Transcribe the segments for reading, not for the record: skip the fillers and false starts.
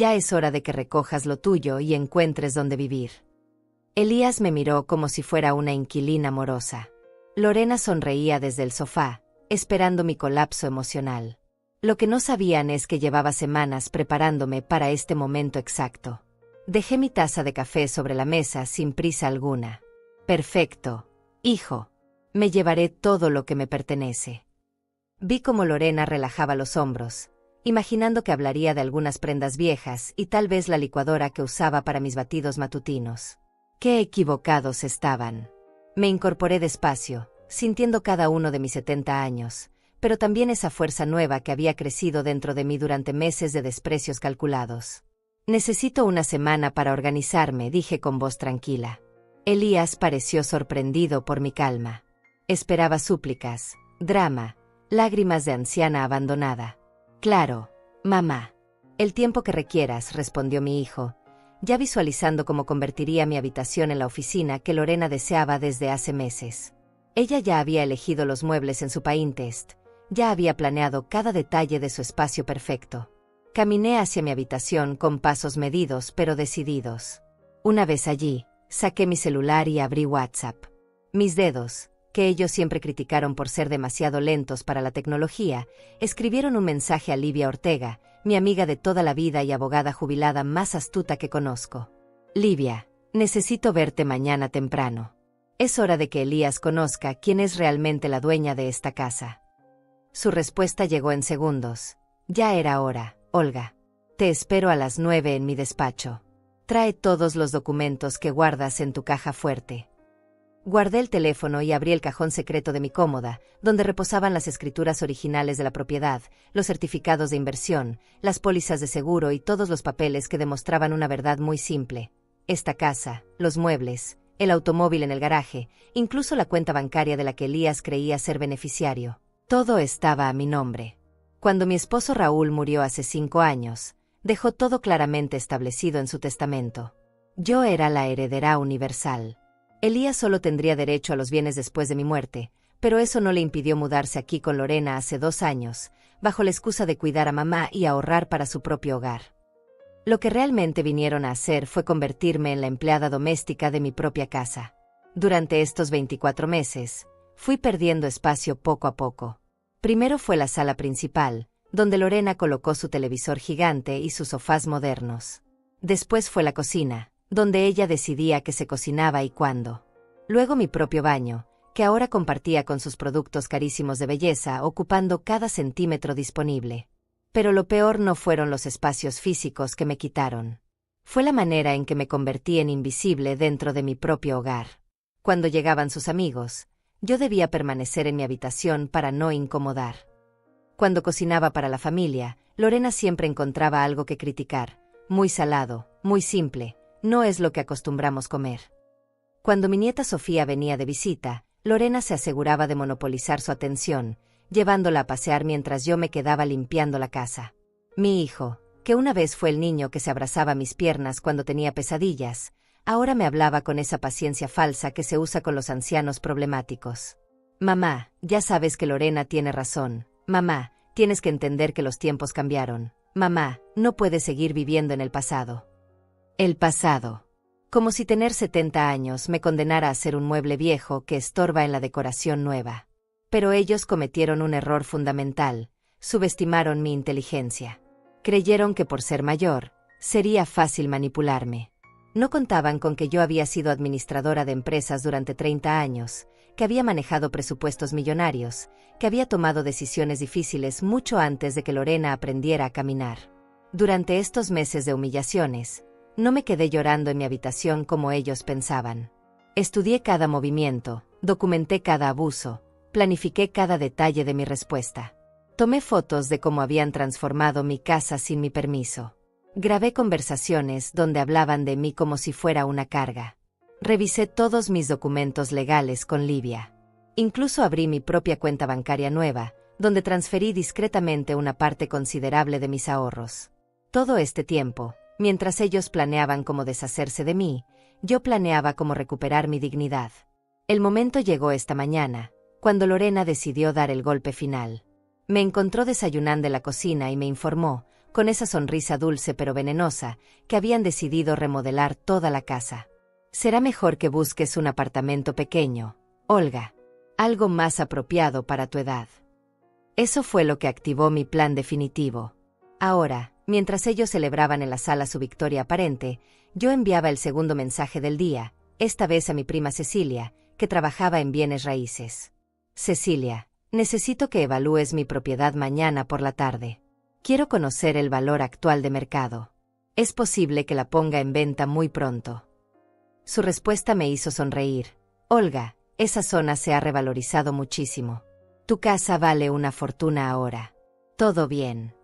Ya es hora de que recojas lo tuyo y encuentres dónde vivir. Elías me miró como si fuera una inquilina amorosa. Lorena sonreía desde el sofá, esperando mi colapso emocional. Lo que no sabían es que llevaba semanas preparándome para este momento exacto. Dejé mi taza de café sobre la mesa sin prisa alguna. Perfecto, hijo. Me llevaré todo lo que me pertenece. Vi cómo Lorena relajaba los hombros, imaginando que hablaría de algunas prendas viejas y tal vez la licuadora que usaba para mis batidos matutinos. Qué equivocados estaban. Me incorporé despacio, sintiendo cada uno de mis 70 años, pero también esa fuerza nueva que había crecido dentro de mí durante meses de desprecios calculados. Necesito una semana para organizarme, dije con voz tranquila. Elías pareció sorprendido por mi calma. Esperaba súplicas, drama, lágrimas de anciana abandonada. Claro, mamá. El tiempo que requieras, respondió mi hijo, ya visualizando cómo convertiría mi habitación en la oficina que Lorena deseaba desde hace meses. Ella ya había elegido los muebles en su Pinterest, ya había planeado cada detalle de su espacio perfecto. Caminé hacia mi habitación con pasos medidos pero decididos. Una vez allí, saqué mi celular y abrí WhatsApp. Mis dedos, que ellos siempre criticaron por ser demasiado lentos para la tecnología, escribieron un mensaje a Livia Ortega, mi amiga de toda la vida y abogada jubilada más astuta que conozco. Livia, necesito verte mañana temprano. Es hora de que Elías conozca quién es realmente la dueña de esta casa. Su respuesta llegó en segundos. Ya era hora, Olga. Te espero a las 9 en mi despacho. Trae todos los documentos que guardas en tu caja fuerte. Guardé el teléfono y abrí el cajón secreto de mi cómoda, donde reposaban las escrituras originales de la propiedad, los certificados de inversión, las pólizas de seguro y todos los papeles que demostraban una verdad muy simple. Esta casa, los muebles, el automóvil en el garaje, incluso la cuenta bancaria de la que Elías creía ser beneficiario. Todo estaba a mi nombre. Cuando mi esposo Raúl murió hace 5 años, dejó todo claramente establecido en su testamento. Yo era la heredera universal. Elías solo tendría derecho a los bienes después de mi muerte, pero eso no le impidió mudarse aquí con Lorena hace 2 años, bajo la excusa de cuidar a mamá y ahorrar para su propio hogar. Lo que realmente vinieron a hacer fue convertirme en la empleada doméstica de mi propia casa. Durante estos 24 meses, fui perdiendo espacio poco a poco. Primero fue la sala principal, donde Lorena colocó su televisor gigante y sus sofás modernos. Después fue la cocina, donde ella decidía qué se cocinaba y cuándo. Luego mi propio baño, que ahora compartía con sus productos carísimos de belleza, ocupando cada centímetro disponible. Pero lo peor no fueron los espacios físicos que me quitaron. Fue la manera en que me convertí en invisible dentro de mi propio hogar. Cuando llegaban sus amigos, yo debía permanecer en mi habitación para no incomodar. Cuando cocinaba para la familia, Lorena siempre encontraba algo que criticar. Muy salado, muy simple. No es lo que acostumbramos comer. Cuando mi nieta Sofía venía de visita, Lorena se aseguraba de monopolizar su atención, llevándola a pasear mientras yo me quedaba limpiando la casa. Mi hijo, que una vez fue el niño que se abrazaba a mis piernas cuando tenía pesadillas, ahora me hablaba con esa paciencia falsa que se usa con los ancianos problemáticos. Mamá, ya sabes que Lorena tiene razón. Mamá, tienes que entender que los tiempos cambiaron. Mamá, no puedes seguir viviendo en el pasado. El pasado. Como si tener 70 años me condenara a ser un mueble viejo que estorba en la decoración nueva. Pero ellos cometieron un error fundamental, subestimaron mi inteligencia. Creyeron que por ser mayor, sería fácil manipularme. No contaban con que yo había sido administradora de empresas durante 30 años, que había manejado presupuestos millonarios, que había tomado decisiones difíciles mucho antes de que Lorena aprendiera a caminar. Durante estos meses de humillaciones, no me quedé llorando en mi habitación como ellos pensaban. Estudié cada movimiento, documenté cada abuso, planifiqué cada detalle de mi respuesta. Tomé fotos de cómo habían transformado mi casa sin mi permiso. Grabé conversaciones donde hablaban de mí como si fuera una carga. Revisé todos mis documentos legales con Livia. Incluso abrí mi propia cuenta bancaria nueva, donde transferí discretamente una parte considerable de mis ahorros. Todo este tiempo, mientras ellos planeaban cómo deshacerse de mí, yo planeaba cómo recuperar mi dignidad. El momento llegó esta mañana, cuando Lorena decidió dar el golpe final. Me encontró desayunando en la cocina y me informó, con esa sonrisa dulce pero venenosa, que habían decidido remodelar toda la casa. Será mejor que busques un apartamento pequeño, Olga. Algo más apropiado para tu edad. Eso fue lo que activó mi plan definitivo. Ahora, mientras ellos celebraban en la sala su victoria aparente, yo enviaba el segundo mensaje del día, esta vez a mi prima Cecilia, que trabajaba en bienes raíces. Cecilia, necesito que evalúes mi propiedad mañana por la tarde. Quiero conocer el valor actual de mercado. Es posible que la ponga en venta muy pronto. Su respuesta me hizo sonreír. Olga, esa zona se ha revalorizado muchísimo. Tu casa vale una fortuna ahora. Todo bien.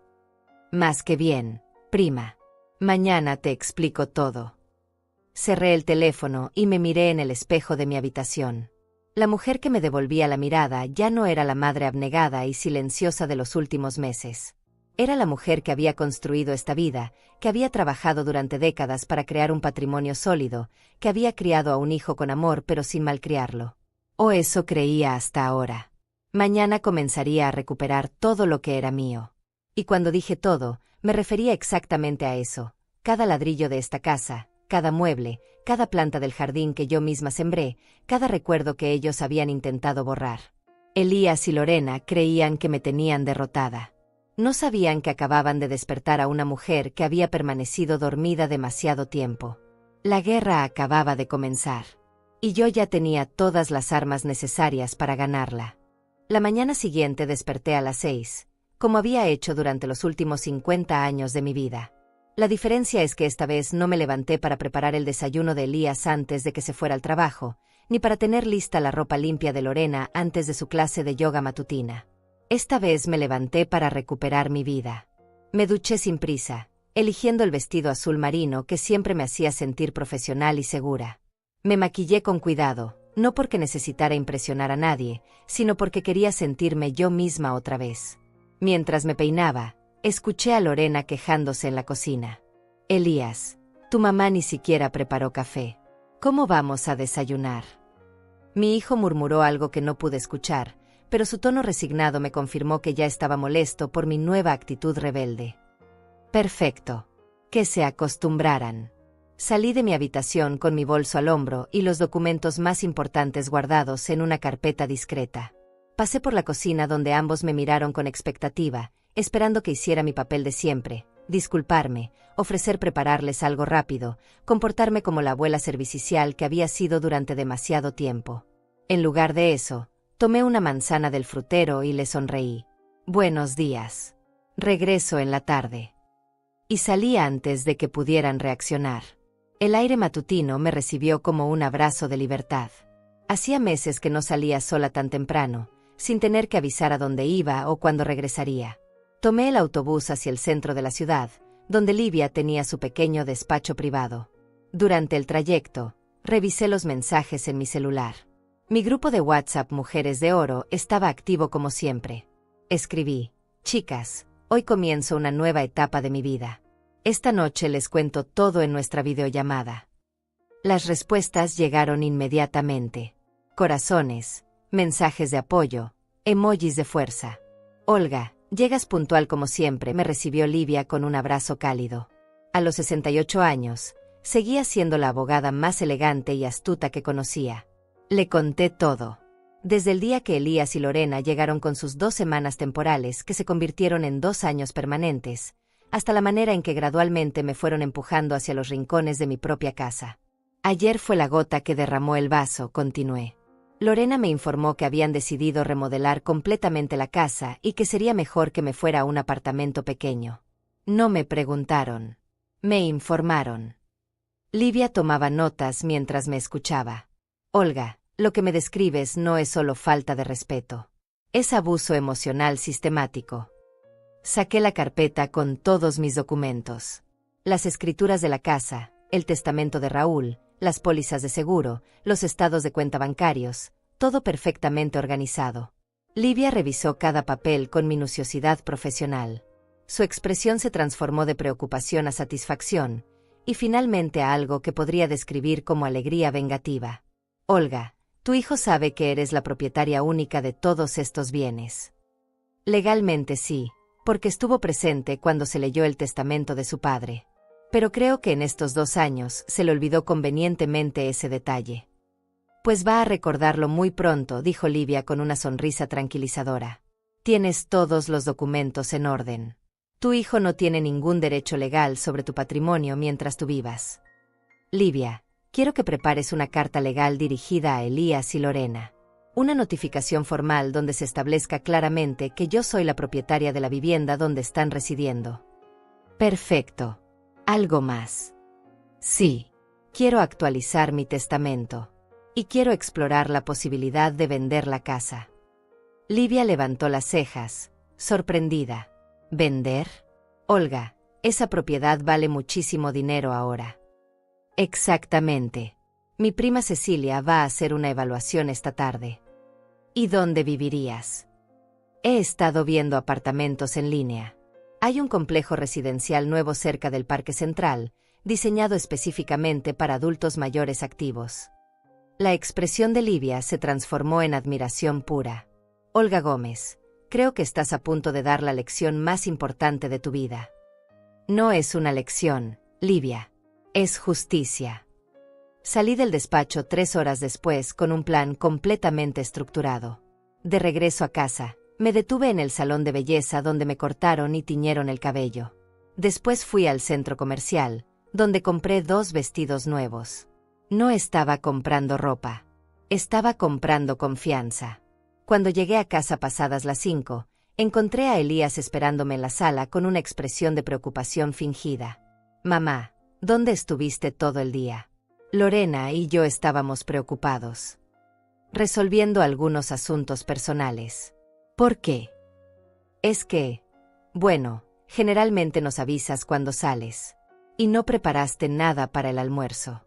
Más que bien, prima. Mañana te explico todo. Cerré el teléfono y me miré en el espejo de mi habitación. La mujer que me devolvía la mirada ya no era la madre abnegada y silenciosa de los últimos meses. Era la mujer que había construido esta vida, que había trabajado durante décadas para crear un patrimonio sólido, que había criado a un hijo con amor pero sin malcriarlo. O eso creía hasta ahora. Mañana comenzaría a recuperar todo lo que era mío. Y cuando dije todo, me refería exactamente a eso. Cada ladrillo de esta casa, cada mueble, cada planta del jardín que yo misma sembré, cada recuerdo que ellos habían intentado borrar. Elías y Lorena creían que me tenían derrotada. No sabían que acababan de despertar a una mujer que había permanecido dormida demasiado tiempo. La guerra acababa de comenzar. Y yo ya tenía todas las armas necesarias para ganarla. La mañana siguiente desperté a las 6, como había hecho durante los últimos 50 años de mi vida. La diferencia es que esta vez no me levanté para preparar el desayuno de Elías antes de que se fuera al trabajo, ni para tener lista la ropa limpia de Lorena antes de su clase de yoga matutina. Esta vez me levanté para recuperar mi vida. Me duché sin prisa, eligiendo el vestido azul marino que siempre me hacía sentir profesional y segura. Me maquillé con cuidado, no porque necesitara impresionar a nadie, sino porque quería sentirme yo misma otra vez. Mientras me peinaba, escuché a Lorena quejándose en la cocina. Elías, tu mamá ni siquiera preparó café. ¿Cómo vamos a desayunar? Mi hijo murmuró algo que no pude escuchar, pero su tono resignado me confirmó que ya estaba molesto por mi nueva actitud rebelde. Perfecto. Que se acostumbraran. Salí de mi habitación con mi bolso al hombro y los documentos más importantes guardados en una carpeta discreta. Pasé por la cocina donde ambos me miraron con expectativa, esperando que hiciera mi papel de siempre, disculparme, ofrecer prepararles algo rápido, comportarme como la abuela servicial que había sido durante demasiado tiempo. En lugar de eso, tomé una manzana del frutero y le sonreí. Buenos días. Regreso en la tarde. Y salí antes de que pudieran reaccionar. El aire matutino me recibió como un abrazo de libertad. Hacía meses que no salía sola tan temprano, sin tener que avisar a dónde iba o cuándo regresaría. Tomé el autobús hacia el centro de la ciudad, donde Livia tenía su pequeño despacho privado. Durante el trayecto, revisé los mensajes en mi celular. Mi grupo de WhatsApp Mujeres de Oro estaba activo como siempre. Escribí: chicas, hoy comienzo una nueva etapa de mi vida. Esta noche les cuento todo en nuestra videollamada. Las respuestas llegaron inmediatamente. Corazones, mensajes de apoyo, emojis de fuerza. Olga, llegas puntual como siempre, me recibió Livia con un abrazo cálido. A los 68 años, seguía siendo la abogada más elegante y astuta que conocía. Le conté todo. Desde el día que Elías y Lorena llegaron con sus 2 semanas temporales que se convirtieron en 2 años permanentes, hasta la manera en que gradualmente me fueron empujando hacia los rincones de mi propia casa. Ayer fue la gota que derramó el vaso, continué. Lorena me informó que habían decidido remodelar completamente la casa y que sería mejor que me fuera a un apartamento pequeño. No me preguntaron. Me informaron. Livia tomaba notas mientras me escuchaba. Olga, lo que me describes no es solo falta de respeto. Es abuso emocional sistemático. Saqué la carpeta con todos mis documentos. Las escrituras de la casa, el testamento de Raúl, las pólizas de seguro, los estados de cuenta bancarios, todo perfectamente organizado. Livia revisó cada papel con minuciosidad profesional. Su expresión se transformó de preocupación a satisfacción, y finalmente a algo que podría describir como alegría vengativa. Olga, tu hijo sabe que eres la propietaria única de todos estos bienes. Legalmente sí, porque estuvo presente cuando se leyó el testamento de su padre. Pero creo que en estos 2 años se le olvidó convenientemente ese detalle. Pues va a recordarlo muy pronto, dijo Livia con una sonrisa tranquilizadora. Tienes todos los documentos en orden. Tu hijo no tiene ningún derecho legal sobre tu patrimonio mientras tú vivas. Livia, quiero que prepares una carta legal dirigida a Elías y Lorena. Una notificación formal donde se establezca claramente que yo soy la propietaria de la vivienda donde están residiendo. Perfecto. ¿Algo más? Sí. Quiero actualizar mi testamento. Y quiero explorar la posibilidad de vender la casa. Livia levantó las cejas, sorprendida. ¿Vender? Olga, esa propiedad vale muchísimo dinero ahora. Exactamente. Mi prima Cecilia va a hacer una evaluación esta tarde. ¿Y dónde vivirías? He estado viendo apartamentos en línea. Hay un complejo residencial nuevo cerca del Parque Central, diseñado específicamente para adultos mayores activos. La expresión de Livia se transformó en admiración pura. Olga Gómez, creo que estás a punto de dar la lección más importante de tu vida. No es una lección, Livia. Es justicia. Salí del despacho 3 horas después con un plan completamente estructurado. De regreso a casa, me detuve en el salón de belleza donde me cortaron y tiñeron el cabello. Después fui al centro comercial, donde compré 2 vestidos nuevos. No estaba comprando ropa. Estaba comprando confianza. Cuando llegué a casa pasadas las 5, encontré a Elías esperándome en la sala con una expresión de preocupación fingida. Mamá, ¿dónde estuviste todo el día? Lorena y yo estábamos preocupados. Resolviendo algunos asuntos personales. ¿Por qué? Es que, bueno, generalmente nos avisas cuando sales. Y no preparaste nada para el almuerzo.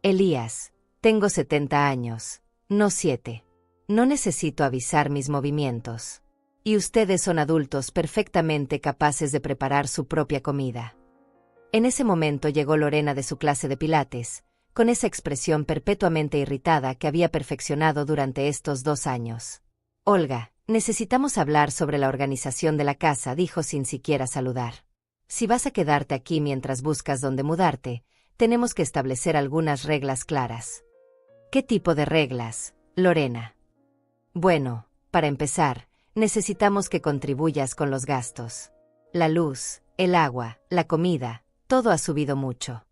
Elías, tengo 70 años, no 7. No necesito avisar mis movimientos. Y ustedes son adultos perfectamente capaces de preparar su propia comida. En ese momento llegó Lorena de su clase de pilates, con esa expresión perpetuamente irritada que había perfeccionado durante estos 2 años. Olga, necesitamos hablar sobre la organización de la casa, dijo sin siquiera saludar. Si vas a quedarte aquí mientras buscas dónde mudarte, tenemos que establecer algunas reglas claras. ¿Qué tipo de reglas, Lorena? Bueno, para empezar, necesitamos que contribuyas con los gastos. La luz, el agua, la comida, todo ha subido mucho.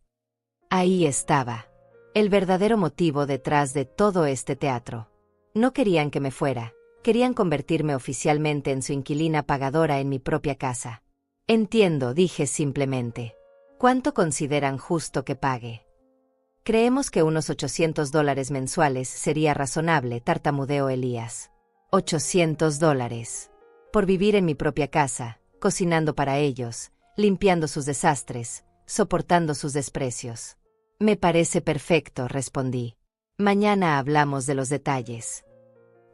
Ahí estaba. El verdadero motivo detrás de todo este teatro. No querían que me fuera, querían convertirme oficialmente en su inquilina pagadora en mi propia casa. Entiendo, dije simplemente. ¿Cuánto consideran justo que pague? Creemos que unos $800 mensuales sería razonable, tartamudeó Elías. $800. Por vivir en mi propia casa, cocinando para ellos, limpiando sus desastres, soportando sus desprecios. Me parece perfecto, respondí. Mañana hablamos de los detalles.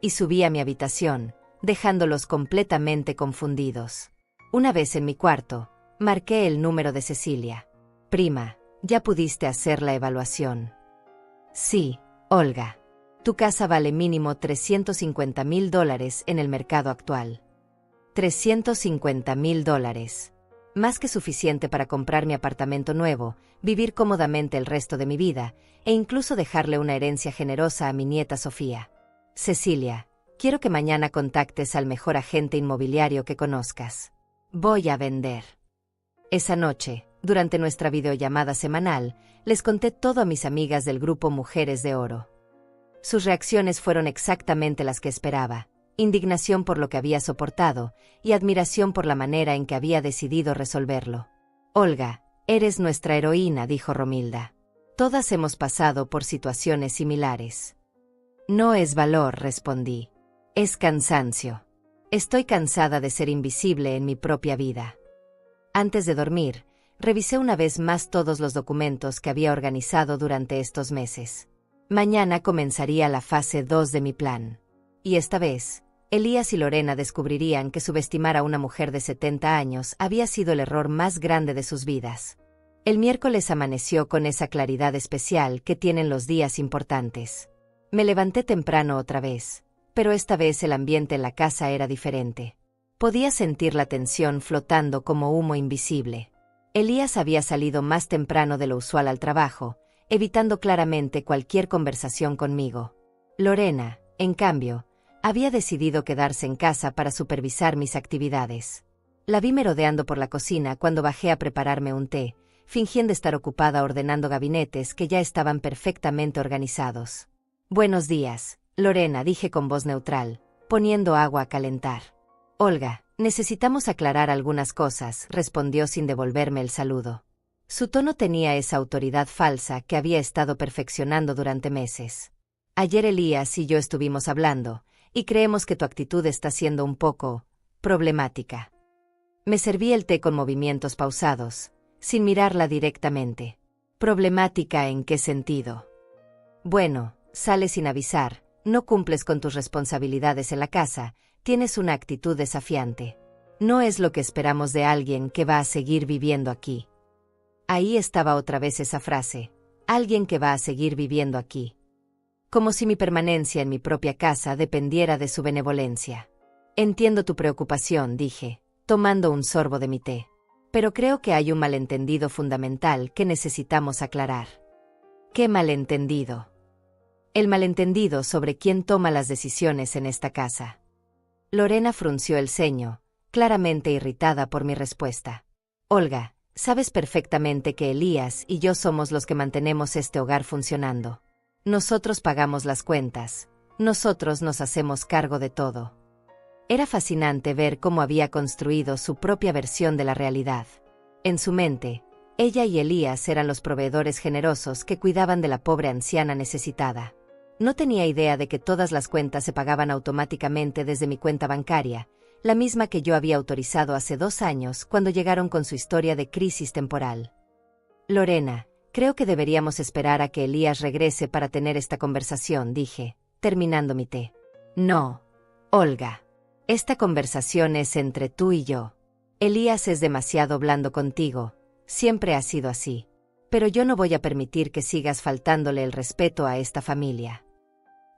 Y subí a mi habitación, dejándolos completamente confundidos. Una vez en mi cuarto, marqué el número de Cecilia. Prima, ¿ya pudiste hacer la evaluación? Sí, Olga. Tu casa vale mínimo $350,000 en el mercado actual. $350,000. Más que suficiente para comprar mi apartamento nuevo, vivir cómodamente el resto de mi vida, e incluso dejarle una herencia generosa a mi nieta Sofía. Cecilia, quiero que mañana contactes al mejor agente inmobiliario que conozcas. Voy a vender. Esa noche, durante nuestra videollamada semanal, les conté todo a mis amigas del grupo Mujeres de Oro. Sus reacciones fueron exactamente las que esperaba: indignación por lo que había soportado y admiración por la manera en que había decidido resolverlo. Olga, eres nuestra heroína, dijo Romilda. Todas hemos pasado por situaciones similares. No es valor, respondí. Es cansancio. Estoy cansada de ser invisible en mi propia vida. Antes de dormir, revisé una vez más todos los documentos que había organizado durante estos meses. Mañana comenzaría la fase 2 de mi plan. Y esta vez, Elías y Lorena descubrirían que subestimar a una mujer de 70 años había sido el error más grande de sus vidas. El miércoles amaneció con esa claridad especial que tienen los días importantes. Me levanté temprano otra vez, pero esta vez el ambiente en la casa era diferente. Podía sentir la tensión flotando como humo invisible. Elías había salido más temprano de lo usual al trabajo, evitando claramente cualquier conversación conmigo. Lorena, en cambio, había decidido quedarse en casa para supervisar mis actividades. La vi merodeando por la cocina cuando bajé a prepararme un té, fingiendo estar ocupada ordenando gabinetes que ya estaban perfectamente organizados. «Buenos días, Lorena», dije con voz neutral, poniendo agua a calentar. «Olga, necesitamos aclarar algunas cosas», respondió sin devolverme el saludo. Su tono tenía esa autoridad falsa que había estado perfeccionando durante meses. «Ayer Elías y yo estuvimos hablando, y creemos que tu actitud está siendo un poco problemática». Me serví el té con movimientos pausados, sin mirarla directamente. «¿Problemática en qué sentido?» «Bueno, sales sin avisar, no cumples con tus responsabilidades en la casa, tienes una actitud desafiante. No es lo que esperamos de alguien que va a seguir viviendo aquí». Ahí estaba otra vez esa frase, alguien que va a seguir viviendo aquí. Como si mi permanencia en mi propia casa dependiera de su benevolencia. «Entiendo tu preocupación», dije, tomando un sorbo de mi té. «Pero creo que hay un malentendido fundamental que necesitamos aclarar». «¿Qué malentendido?» «El malentendido sobre quién toma las decisiones en esta casa». Lorena frunció el ceño, claramente irritada por mi respuesta. «Olga, sabes perfectamente que Elías y yo somos los que mantenemos este hogar funcionando. Nosotros pagamos las cuentas, nosotros nos hacemos cargo de todo». Era fascinante ver cómo había construido su propia versión de la realidad. En su mente, ella y Elías eran los proveedores generosos que cuidaban de la pobre anciana necesitada. No tenía idea de que todas las cuentas se pagaban automáticamente desde mi cuenta bancaria, la misma que yo había autorizado hace 2 años cuando llegaron con su historia de crisis temporal. «Lorena, creo que deberíamos esperar a que Elías regrese para tener esta conversación», dije, terminando mi té. «No, Olga. Esta conversación es entre tú y yo. Elías es demasiado blando contigo, siempre ha sido así. Pero yo no voy a permitir que sigas faltándole el respeto a esta familia».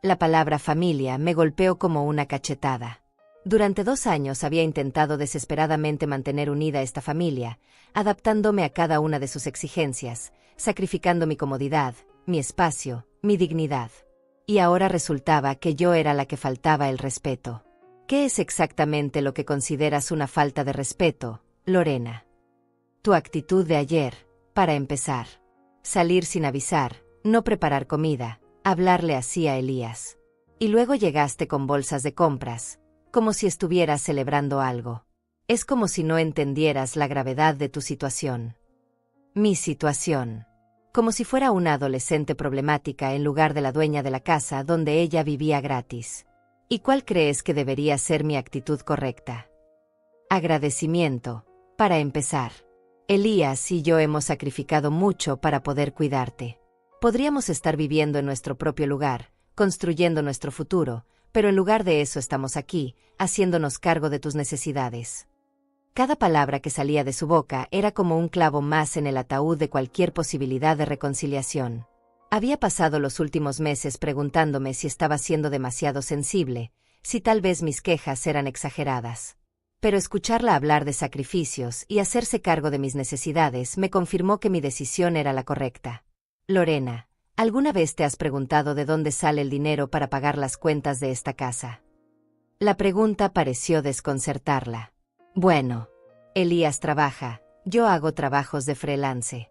La palabra familia me golpeó como una cachetada. Durante 2 años había intentado desesperadamente mantener unida esta familia, adaptándome a cada una de sus exigencias, sacrificando mi comodidad, mi espacio, mi dignidad. Y ahora resultaba que yo era la que faltaba el respeto. ¿Qué es exactamente lo que consideras una falta de respeto, Lorena? Tu actitud de ayer, para empezar. Salir sin avisar, no preparar comida, hablarle así a Elías. Y luego llegaste con bolsas de compras, como si estuvieras celebrando algo. Es como si no entendieras la gravedad de tu situación. Mi situación. Como si fuera una adolescente problemática en lugar de la dueña de la casa donde ella vivía gratis. ¿Y cuál crees que debería ser mi actitud correcta? Agradecimiento, para empezar. Elías y yo hemos sacrificado mucho para poder cuidarte. Podríamos estar viviendo en nuestro propio lugar, construyendo nuestro futuro, pero en lugar de eso estamos aquí, haciéndonos cargo de tus necesidades. Cada palabra que salía de su boca era como un clavo más en el ataúd de cualquier posibilidad de reconciliación. Había pasado los últimos meses preguntándome si estaba siendo demasiado sensible, si tal vez mis quejas eran exageradas. Pero escucharla hablar de sacrificios y hacerse cargo de mis necesidades me confirmó que mi decisión era la correcta. Lorena, ¿alguna vez te has preguntado de dónde sale el dinero para pagar las cuentas de esta casa? La pregunta pareció desconcertarla. Bueno, Elías trabaja, yo hago trabajos de freelance.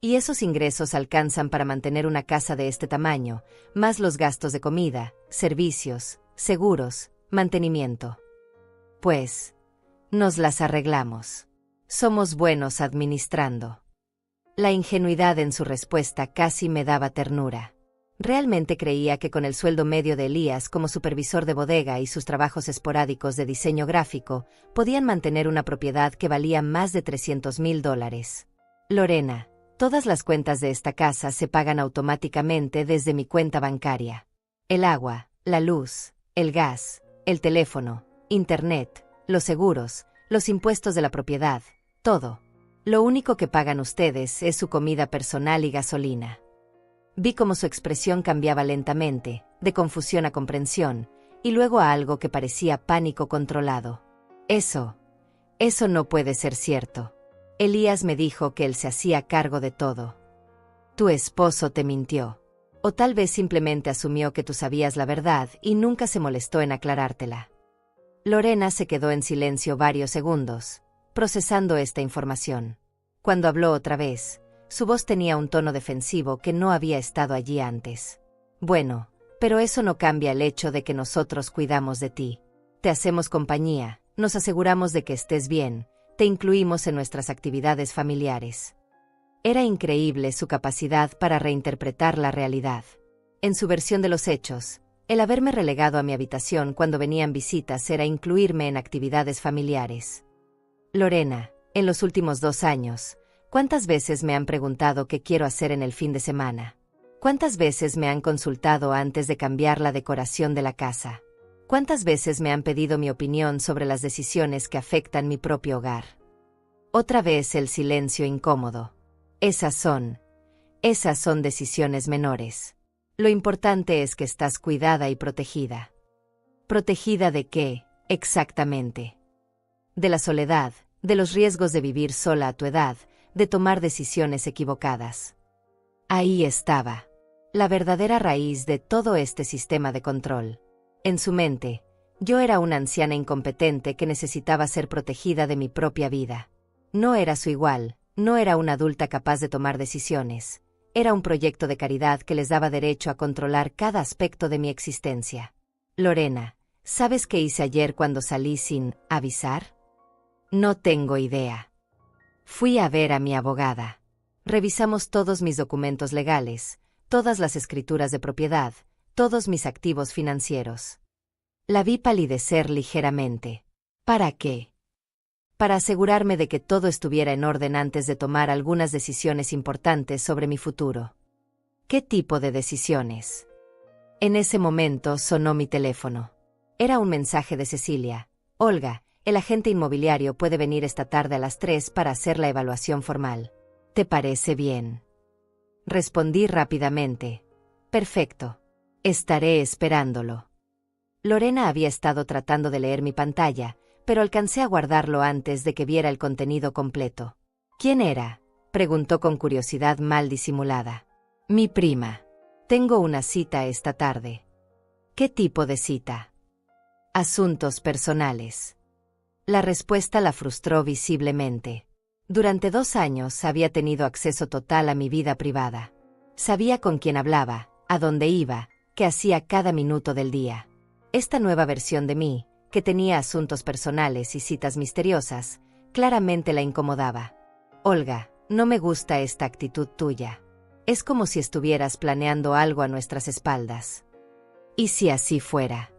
Y esos ingresos alcanzan para mantener una casa de este tamaño, más los gastos de comida, servicios, seguros, mantenimiento. Pues, nos las arreglamos. Somos buenos administrando. La ingenuidad en su respuesta casi me daba ternura. Realmente creía que con el sueldo medio de Elías como supervisor de bodega y sus trabajos esporádicos de diseño gráfico, podían mantener una propiedad que valía más de $300,000. Lorena, todas las cuentas de esta casa se pagan automáticamente desde mi cuenta bancaria. El agua, la luz, el gas, el teléfono, internet, los seguros, los impuestos de la propiedad, todo. Lo único que pagan ustedes es su comida personal y gasolina. Vi cómo su expresión cambiaba lentamente, de confusión a comprensión, y luego a algo que parecía pánico controlado. Eso no puede ser cierto. Elías me dijo que él se hacía cargo de todo. Tu esposo te mintió. O tal vez simplemente asumió que tú sabías la verdad y nunca se molestó en aclarártela. Lorena se quedó en silencio varios segundos, procesando esta información. Cuando habló otra vez, su voz tenía un tono defensivo que no había estado allí antes. Bueno, pero eso no cambia el hecho de que nosotros cuidamos de ti. Te hacemos compañía, nos aseguramos de que estés bien, te incluimos en nuestras actividades familiares. Era increíble su capacidad para reinterpretar la realidad. En su versión de los hechos, el haberme relegado a mi habitación cuando venían visitas era incluirme en actividades familiares. Lorena, en los últimos 2 años, ¿cuántas veces me han preguntado qué quiero hacer en el fin de semana? ¿Cuántas veces me han consultado antes de cambiar la decoración de la casa? ¿Cuántas veces me han pedido mi opinión sobre las decisiones que afectan mi propio hogar? Otra vez el silencio incómodo. Esas son decisiones menores. Lo importante es que estás cuidada y protegida. ¿Protegida de qué, exactamente? De la soledad, de los riesgos de vivir sola a tu edad, de tomar decisiones equivocadas. Ahí estaba la verdadera raíz de todo este sistema de control. En su mente, yo era una anciana incompetente que necesitaba ser protegida de mi propia vida. No era su igual, no era una adulta capaz de tomar decisiones. Era un proyecto de caridad que les daba derecho a controlar cada aspecto de mi existencia. Lorena, ¿sabes qué hice ayer cuando salí sin avisar? No tengo idea. Fui a ver a mi abogada. Revisamos todos mis documentos legales, todas las escrituras de propiedad, todos mis activos financieros. La vi palidecer ligeramente. ¿Para qué? Para asegurarme de que todo estuviera en orden antes de tomar algunas decisiones importantes sobre mi futuro. ¿Qué tipo de decisiones? En ese momento sonó mi teléfono. Era un mensaje de Cecilia. Olga, el agente inmobiliario puede venir esta tarde a las 3 para hacer la evaluación formal. ¿Te parece bien? Respondí rápidamente. Perfecto. Estaré esperándolo. Lorena había estado tratando de leer mi pantalla, pero alcancé a guardarlo antes de que viera el contenido completo. ¿Quién era?, preguntó con curiosidad mal disimulada. Mi prima. Tengo una cita esta tarde. ¿Qué tipo de cita? Asuntos personales. La respuesta la frustró visiblemente. Durante 2 años había tenido acceso total a mi vida privada. Sabía con quién hablaba, a dónde iba, qué hacía cada minuto del día. Esta nueva versión de mí, que tenía asuntos personales y citas misteriosas, claramente la incomodaba. Olga, no me gusta esta actitud tuya. Es como si estuvieras planeando algo a nuestras espaldas. ¿Y si así fuera?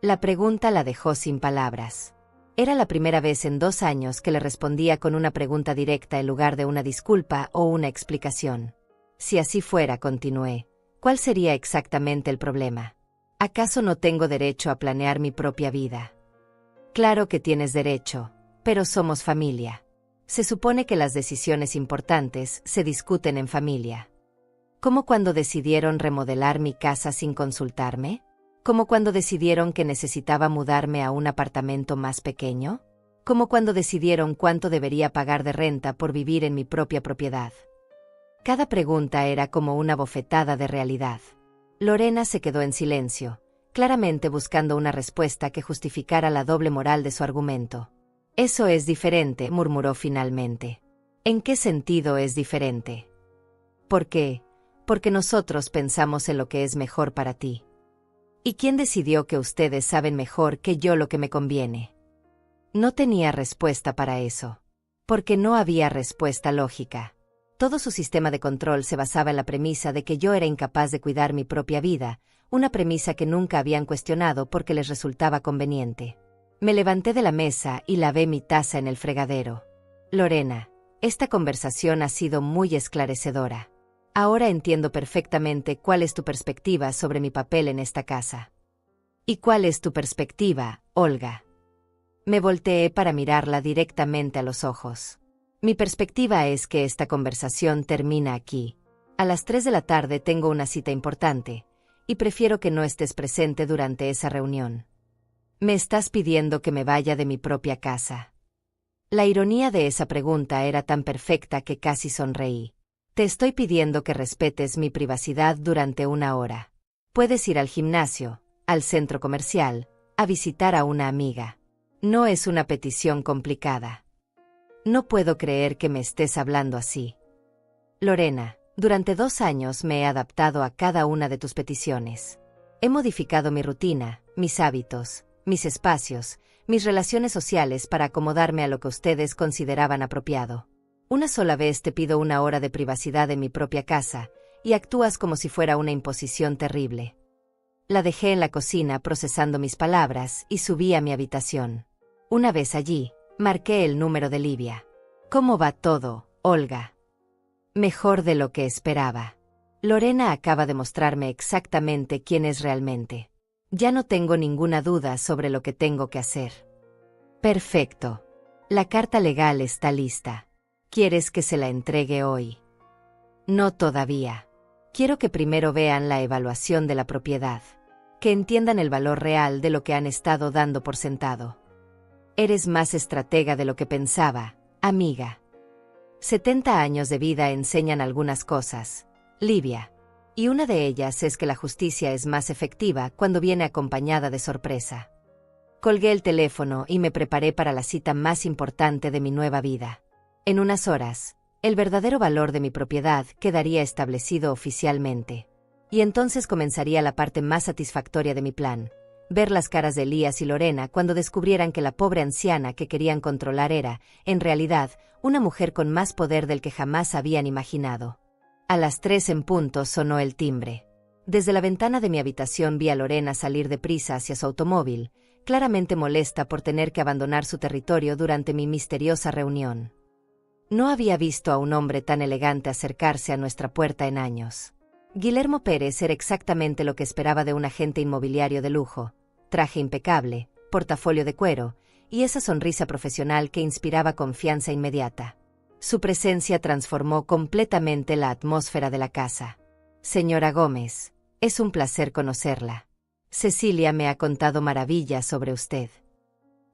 La pregunta la dejó sin palabras. Era la primera vez en 2 años que le respondía con una pregunta directa en lugar de una disculpa o una explicación. Si así fuera, continué, ¿cuál sería exactamente el problema? ¿Acaso no tengo derecho a planear mi propia vida? Claro que tienes derecho, pero somos familia. Se supone que las decisiones importantes se discuten en familia. ¿Como cuando decidieron remodelar mi casa sin consultarme? ¿Como cuando decidieron que necesitaba mudarme a un apartamento más pequeño? ¿Como cuando decidieron cuánto debería pagar de renta por vivir en mi propia propiedad? Cada pregunta era como una bofetada de realidad. Lorena se quedó en silencio, claramente buscando una respuesta que justificara la doble moral de su argumento. Eso es diferente, murmuró finalmente. ¿En qué sentido es diferente? ¿Por qué? Porque nosotros pensamos en lo que es mejor para ti. ¿Y quién decidió que ustedes saben mejor que yo lo que me conviene? No tenía respuesta para eso. Porque no había respuesta lógica. Todo su sistema de control se basaba en la premisa de que yo era incapaz de cuidar mi propia vida, una premisa que nunca habían cuestionado porque les resultaba conveniente. Me levanté de la mesa y lavé mi taza en el fregadero. Lorena, esta conversación ha sido muy esclarecedora. Ahora entiendo perfectamente cuál es tu perspectiva sobre mi papel en esta casa. ¿Y cuál es tu perspectiva, Olga? Me volteé para mirarla directamente a los ojos. Mi perspectiva es que esta conversación termina aquí. A las 3 de la tarde tengo una cita importante, y prefiero que no estés presente durante esa reunión. ¿Me estás pidiendo que me vaya de mi propia casa? La ironía de esa pregunta era tan perfecta que casi sonreí. Te estoy pidiendo que respetes mi privacidad durante una hora. Puedes ir al gimnasio, al centro comercial, a visitar a una amiga. No es una petición complicada. No puedo creer que me estés hablando así. Lorena, durante 2 años me he adaptado a cada una de tus peticiones. He modificado mi rutina, mis hábitos, mis espacios, mis relaciones sociales para acomodarme a lo que ustedes consideraban apropiado. Una sola vez te pido una hora de privacidad en mi propia casa, y actúas como si fuera una imposición terrible. La dejé en la cocina procesando mis palabras y subí a mi habitación. Una vez allí, marqué el número de Livia. ¿Cómo va todo, Olga? Mejor de lo que esperaba. Lorena acaba de mostrarme exactamente quién es realmente. Ya no tengo ninguna duda sobre lo que tengo que hacer. Perfecto. La carta legal está lista. ¿Quieres que se la entregue hoy? No todavía. Quiero que primero vean la evaluación de la propiedad. Que entiendan el valor real de lo que han estado dando por sentado. Eres más estratega de lo que pensaba, amiga. 70 años de vida enseñan algunas cosas, Livia. Y una de ellas es que la justicia es más efectiva cuando viene acompañada de sorpresa. Colgué el teléfono y me preparé para la cita más importante de mi nueva vida. En unas horas, el verdadero valor de mi propiedad quedaría establecido oficialmente. Y entonces comenzaría la parte más satisfactoria de mi plan, ver las caras de Elías y Lorena cuando descubrieran que la pobre anciana que querían controlar era, en realidad, una mujer con más poder del que jamás habían imaginado. A las 3 en punto sonó el timbre. Desde la ventana de mi habitación vi a Lorena salir deprisa hacia su automóvil, claramente molesta por tener que abandonar su territorio durante mi misteriosa reunión. No había visto a un hombre tan elegante acercarse a nuestra puerta en años. Guillermo Pérez era exactamente lo que esperaba de un agente inmobiliario de lujo: traje impecable, portafolio de cuero, y esa sonrisa profesional que inspiraba confianza inmediata. Su presencia transformó completamente la atmósfera de la casa. Señora Gómez, es un placer conocerla. Cecilia me ha contado maravillas sobre usted.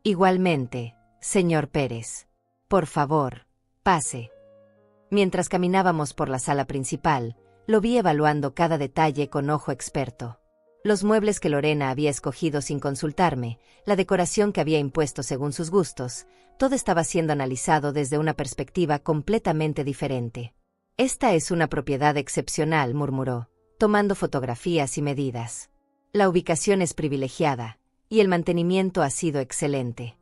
Igualmente, señor Pérez. Por favor, pase. Mientras caminábamos por la sala principal, lo vi evaluando cada detalle con ojo experto. Los muebles que Lorena había escogido sin consultarme, la decoración que había impuesto según sus gustos, todo estaba siendo analizado desde una perspectiva completamente diferente. Esta es una propiedad excepcional, murmuró, tomando fotografías y medidas. La ubicación es privilegiada, y el mantenimiento ha sido excelente.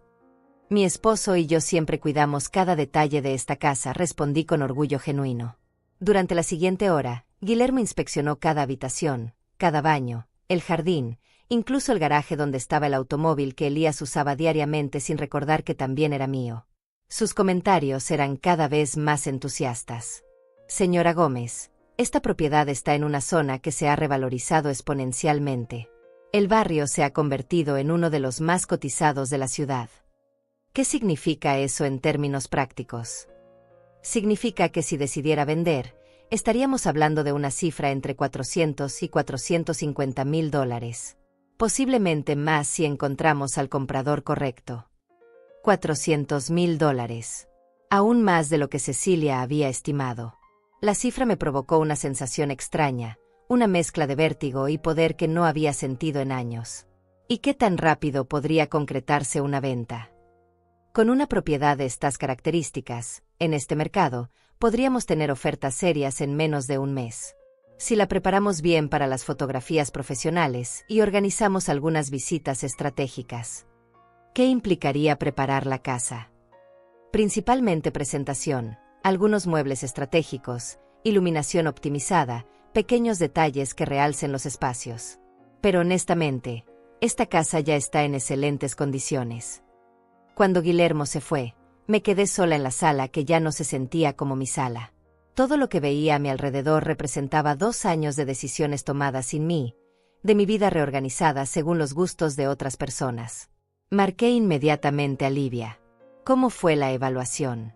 Mi esposo y yo siempre cuidamos cada detalle de esta casa, respondí con orgullo genuino. Durante la siguiente hora, Guillermo inspeccionó cada habitación, cada baño, el jardín, incluso el garaje donde estaba el automóvil que Elías usaba diariamente sin recordar que también era mío. Sus comentarios eran cada vez más entusiastas. Señora Gómez, esta propiedad está en una zona que se ha revalorizado exponencialmente. El barrio se ha convertido en uno de los más cotizados de la ciudad. ¿Qué significa eso en términos prácticos? Significa que si decidiera vender, estaríamos hablando de una cifra entre 400 y 450 mil dólares. Posiblemente más si encontramos al comprador correcto. 400 mil dólares. Aún más de lo que Cecilia había estimado. La cifra me provocó una sensación extraña, una mezcla de vértigo y poder que no había sentido en años. ¿Y qué tan rápido podría concretarse una venta? Con una propiedad de estas características, en este mercado, podríamos tener ofertas serias en menos de un mes. Si la preparamos bien para las fotografías profesionales y organizamos algunas visitas estratégicas. ¿Qué implicaría preparar la casa? Principalmente presentación, algunos muebles estratégicos, iluminación optimizada, pequeños detalles que realcen los espacios. Pero honestamente, esta casa ya está en excelentes condiciones. Cuando Guillermo se fue, me quedé sola en la sala que ya no se sentía como mi sala. Todo lo que veía a mi alrededor representaba 2 años de decisiones tomadas sin mí, de mi vida reorganizada según los gustos de otras personas. Marqué inmediatamente a Livia. ¿Cómo fue la evaluación?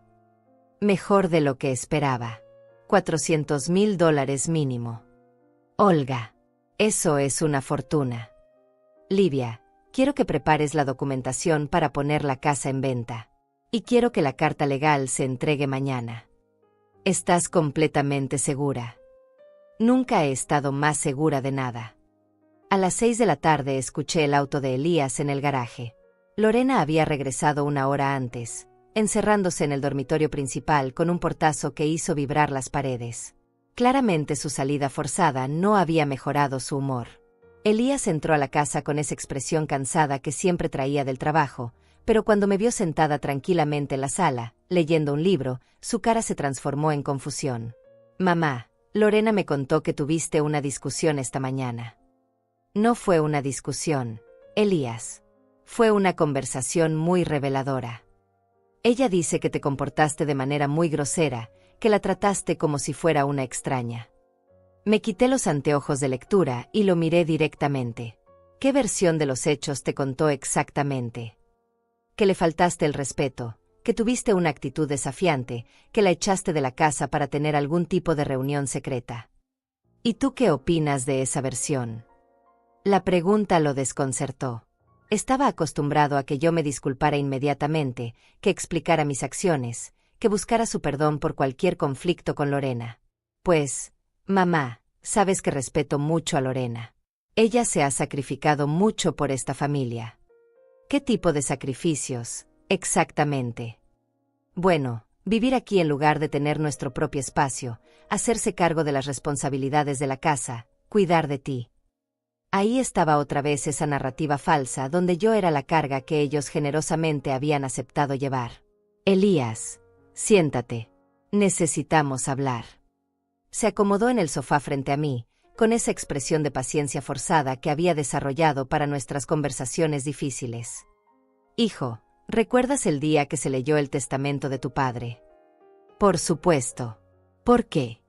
Mejor de lo que esperaba. 400 mil dólares mínimo. Olga. Eso es una fortuna. Livia, Quiero que prepares la documentación para poner la casa en venta. Y quiero que la carta legal se entregue mañana. ¿Estás completamente segura? Nunca he estado más segura de nada. A las 6 de la tarde escuché el auto de Elías en el garaje. Lorena había regresado una hora antes, encerrándose en el dormitorio principal con un portazo que hizo vibrar las paredes. Claramente su salida forzada no había mejorado su humor. Elías entró a la casa con esa expresión cansada que siempre traía del trabajo, pero cuando me vio sentada tranquilamente en la sala, leyendo un libro, su cara se transformó en confusión. «Mamá, Lorena me contó que tuviste una discusión esta mañana». No fue una discusión, Elías. Fue una conversación muy reveladora. Ella dice que te comportaste de manera muy grosera, que la trataste como si fuera una extraña. Me quité los anteojos de lectura y lo miré directamente. ¿Qué versión de los hechos te contó exactamente? Que le faltaste el respeto, que tuviste una actitud desafiante, que la echaste de la casa para tener algún tipo de reunión secreta. ¿Y tú qué opinas de esa versión? La pregunta lo desconcertó. Estaba acostumbrado a que yo me disculpara inmediatamente, que explicara mis acciones, que buscara su perdón por cualquier conflicto con Lorena. Pues, mamá, sabes que respeto mucho a Lorena. Ella se ha sacrificado mucho por esta familia. ¿Qué tipo de sacrificios, exactamente? Bueno, vivir aquí en lugar de tener nuestro propio espacio, hacerse cargo de las responsabilidades de la casa, cuidar de ti. Ahí estaba otra vez esa narrativa falsa donde yo era la carga que ellos generosamente habían aceptado llevar. Elías, siéntate. Necesitamos hablar. Se acomodó en el sofá frente a mí, con esa expresión de paciencia forzada que había desarrollado para nuestras conversaciones difíciles. Hijo, ¿recuerdas el día que se leyó el testamento de tu padre? Por supuesto. ¿Por qué?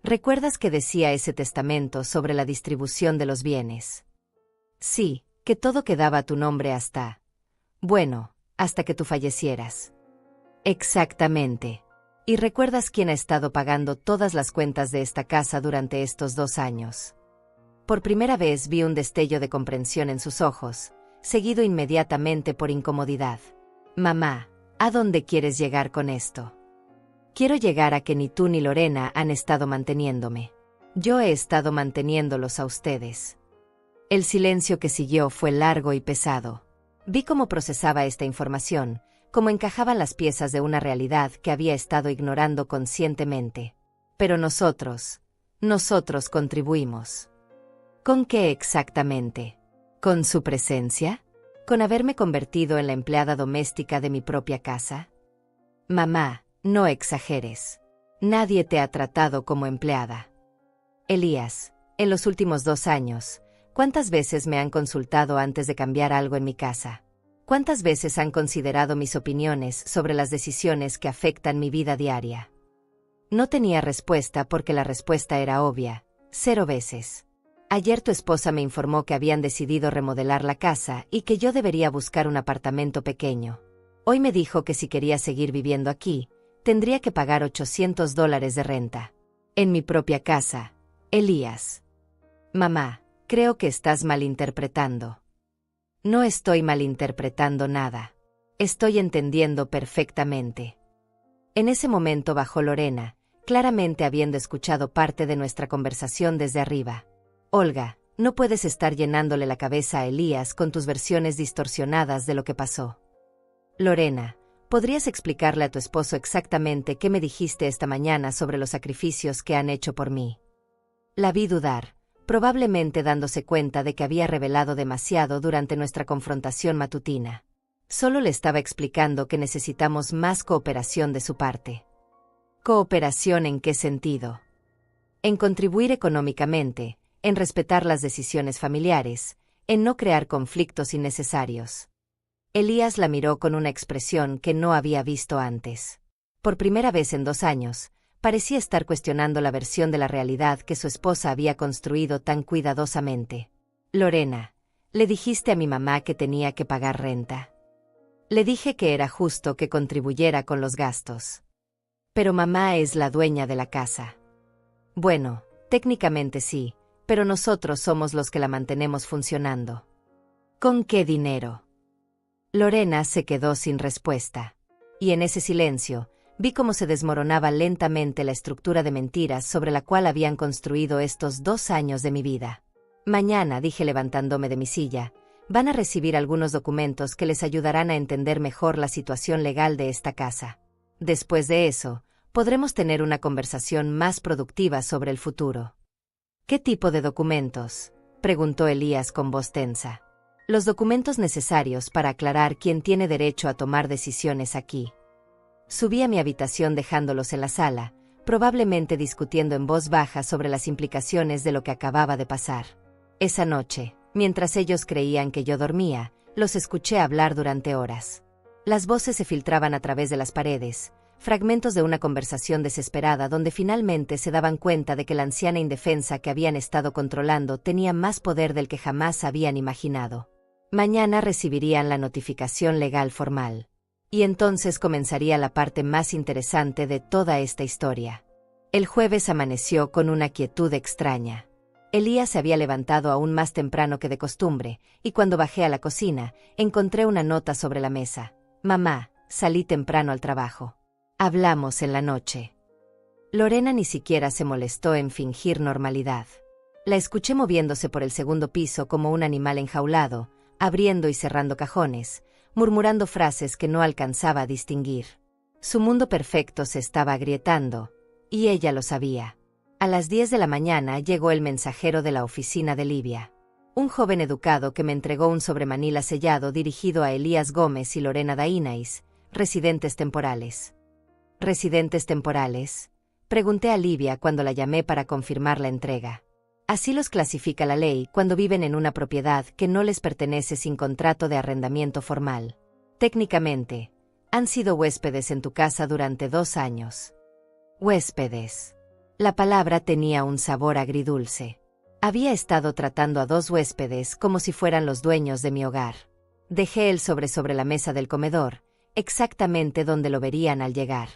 ¿Recuerdas que decía ese testamento sobre la distribución de los bienes? Sí, que todo quedaba a tu nombre hasta que tú fallecieras. Exactamente. ¿Y recuerdas quién ha estado pagando todas las cuentas de esta casa durante estos 2 años? Por primera vez vi un destello de comprensión en sus ojos, seguido inmediatamente por incomodidad. Mamá, ¿a dónde quieres llegar con esto? Quiero llegar a que ni tú ni Lorena han estado manteniéndome. Yo he estado manteniéndolos a ustedes. El silencio que siguió fue largo y pesado. Vi cómo procesaba esta información, cómo encajaban las piezas de una realidad que había estado ignorando conscientemente. Pero nosotros contribuimos. ¿Con qué exactamente? ¿Con su presencia? ¿Con haberme convertido en la empleada doméstica de mi propia casa? Mamá, no exageres. Nadie te ha tratado como empleada. Elías, en los últimos 2 años, ¿cuántas veces me han consultado antes de cambiar algo en mi casa? ¿Cuántas veces han considerado mis opiniones sobre las decisiones que afectan mi vida diaria? No tenía respuesta porque la respuesta era obvia: 0 veces. Ayer tu esposa me informó que habían decidido remodelar la casa y que yo debería buscar un apartamento pequeño. Hoy me dijo que si quería seguir viviendo aquí, tendría que pagar $800 de renta. En mi propia casa. Elías. Mamá, creo que estás malinterpretando. No estoy malinterpretando nada. Estoy entendiendo perfectamente. En ese momento bajó Lorena, claramente habiendo escuchado parte de nuestra conversación desde arriba. Olga, no puedes estar llenándole la cabeza a Elías con tus versiones distorsionadas de lo que pasó. Lorena, ¿podrías explicarle a tu esposo exactamente qué me dijiste esta mañana sobre los sacrificios que han hecho por mí? La vi dudar, probablemente dándose cuenta de que había revelado demasiado durante nuestra confrontación matutina. Solo le estaba explicando que necesitamos más cooperación de su parte. ¿Cooperación en qué sentido? En contribuir económicamente, en respetar las decisiones familiares, en no crear conflictos innecesarios. Elías la miró con una expresión que no había visto antes. Por primera vez en 2 años, parecía estar cuestionando la versión de la realidad que su esposa había construido tan cuidadosamente. Lorena, ¿le dijiste a mi mamá que tenía que pagar renta? Le dije que era justo que contribuyera con los gastos. Pero mamá es la dueña de la casa. Bueno, técnicamente sí, pero nosotros somos los que la mantenemos funcionando. ¿Con qué dinero? Lorena se quedó sin respuesta. Y en ese silencio, vi cómo se desmoronaba lentamente la estructura de mentiras sobre la cual habían construido estos 2 años de mi vida. Mañana, dije levantándome de mi silla, van a recibir algunos documentos que les ayudarán a entender mejor la situación legal de esta casa. Después de eso, podremos tener una conversación más productiva sobre el futuro. ¿Qué tipo de documentos?, preguntó Elías con voz tensa. Los documentos necesarios para aclarar quién tiene derecho a tomar decisiones aquí. Subí a mi habitación dejándolos en la sala, probablemente discutiendo en voz baja sobre las implicaciones de lo que acababa de pasar. Esa noche, mientras ellos creían que yo dormía, los escuché hablar durante horas. Las voces se filtraban a través de las paredes, fragmentos de una conversación desesperada donde finalmente se daban cuenta de que la anciana indefensa que habían estado controlando tenía más poder del que jamás habían imaginado. Mañana recibirían la notificación legal formal. Y entonces comenzaría la parte más interesante de toda esta historia. El jueves amaneció con una quietud extraña. Elías se había levantado aún más temprano que de costumbre, y cuando bajé a la cocina, encontré una nota sobre la mesa. Mamá, salí temprano al trabajo. Hablamos en la noche. Lorena ni siquiera se molestó en fingir normalidad. La escuché moviéndose por el segundo piso como un animal enjaulado, abriendo y cerrando cajones, murmurando frases que no alcanzaba a distinguir. Su mundo perfecto se estaba agrietando, y ella lo sabía. A las 10 de la mañana llegó el mensajero de la oficina de Livia. Un joven educado que me entregó un sobremanila sellado dirigido a Elías Gómez y Lorena Dainais, residentes temporales. ¿Residentes temporales?, pregunté a Livia cuando la llamé para confirmar la entrega. Así los clasifica la ley cuando viven en una propiedad que no les pertenece sin contrato de arrendamiento formal. Técnicamente, han sido huéspedes en tu casa durante 2 años. Huéspedes. La palabra tenía un sabor agridulce. Había estado tratando a 2 huéspedes como si fueran los dueños de mi hogar. Dejé el sobre la mesa del comedor, exactamente donde lo verían al llegar.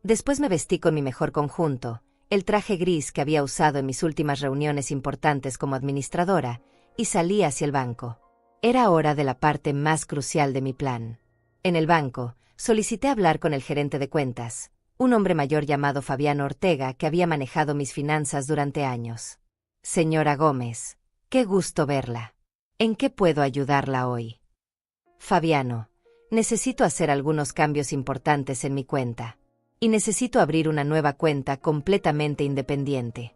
Después me vestí con mi mejor conjunto, el traje gris que había usado en mis últimas reuniones importantes como administradora, y salí hacia el banco. Era hora de la parte más crucial de mi plan. En el banco, solicité hablar con el gerente de cuentas, un hombre mayor llamado Fabiano Ortega que había manejado mis finanzas durante años. Señora Gómez, qué gusto verla. ¿En qué puedo ayudarla hoy? Fabiano, necesito hacer algunos cambios importantes en mi cuenta. Y necesito abrir una nueva cuenta completamente independiente.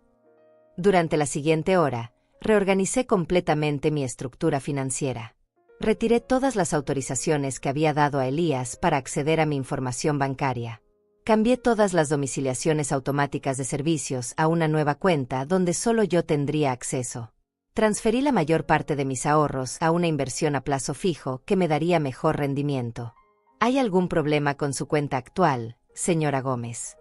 Durante la siguiente hora, reorganicé completamente mi estructura financiera. Retiré todas las autorizaciones que había dado a Elías para acceder a mi información bancaria. Cambié todas las domiciliaciones automáticas de servicios a una nueva cuenta donde solo yo tendría acceso. Transferí la mayor parte de mis ahorros a una inversión a plazo fijo que me daría mejor rendimiento. ¿Hay algún problema con su cuenta actual, señora Gómez?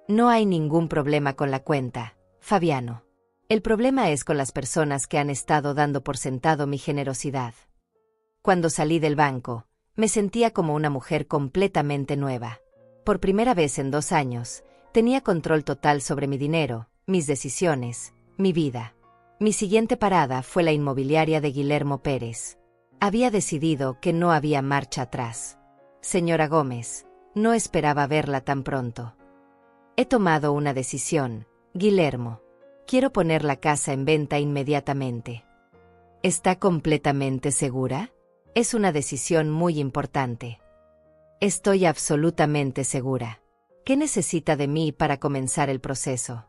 No hay ningún problema con la cuenta, Fabiano. El problema es con las personas que han estado dando por sentado mi generosidad. Cuando salí del banco, me sentía como una mujer completamente nueva. Por primera vez en 2 años, tenía control total sobre mi dinero, mis decisiones, mi vida. Mi siguiente parada fue la inmobiliaria de Guillermo Pérez. Había decidido que no había marcha atrás. Señora Gómez, no esperaba verla tan pronto. He tomado una decisión, Guillermo. Quiero poner la casa en venta inmediatamente. ¿Está completamente segura? Es una decisión muy importante. Estoy absolutamente segura. ¿Qué necesita de mí para comenzar el proceso?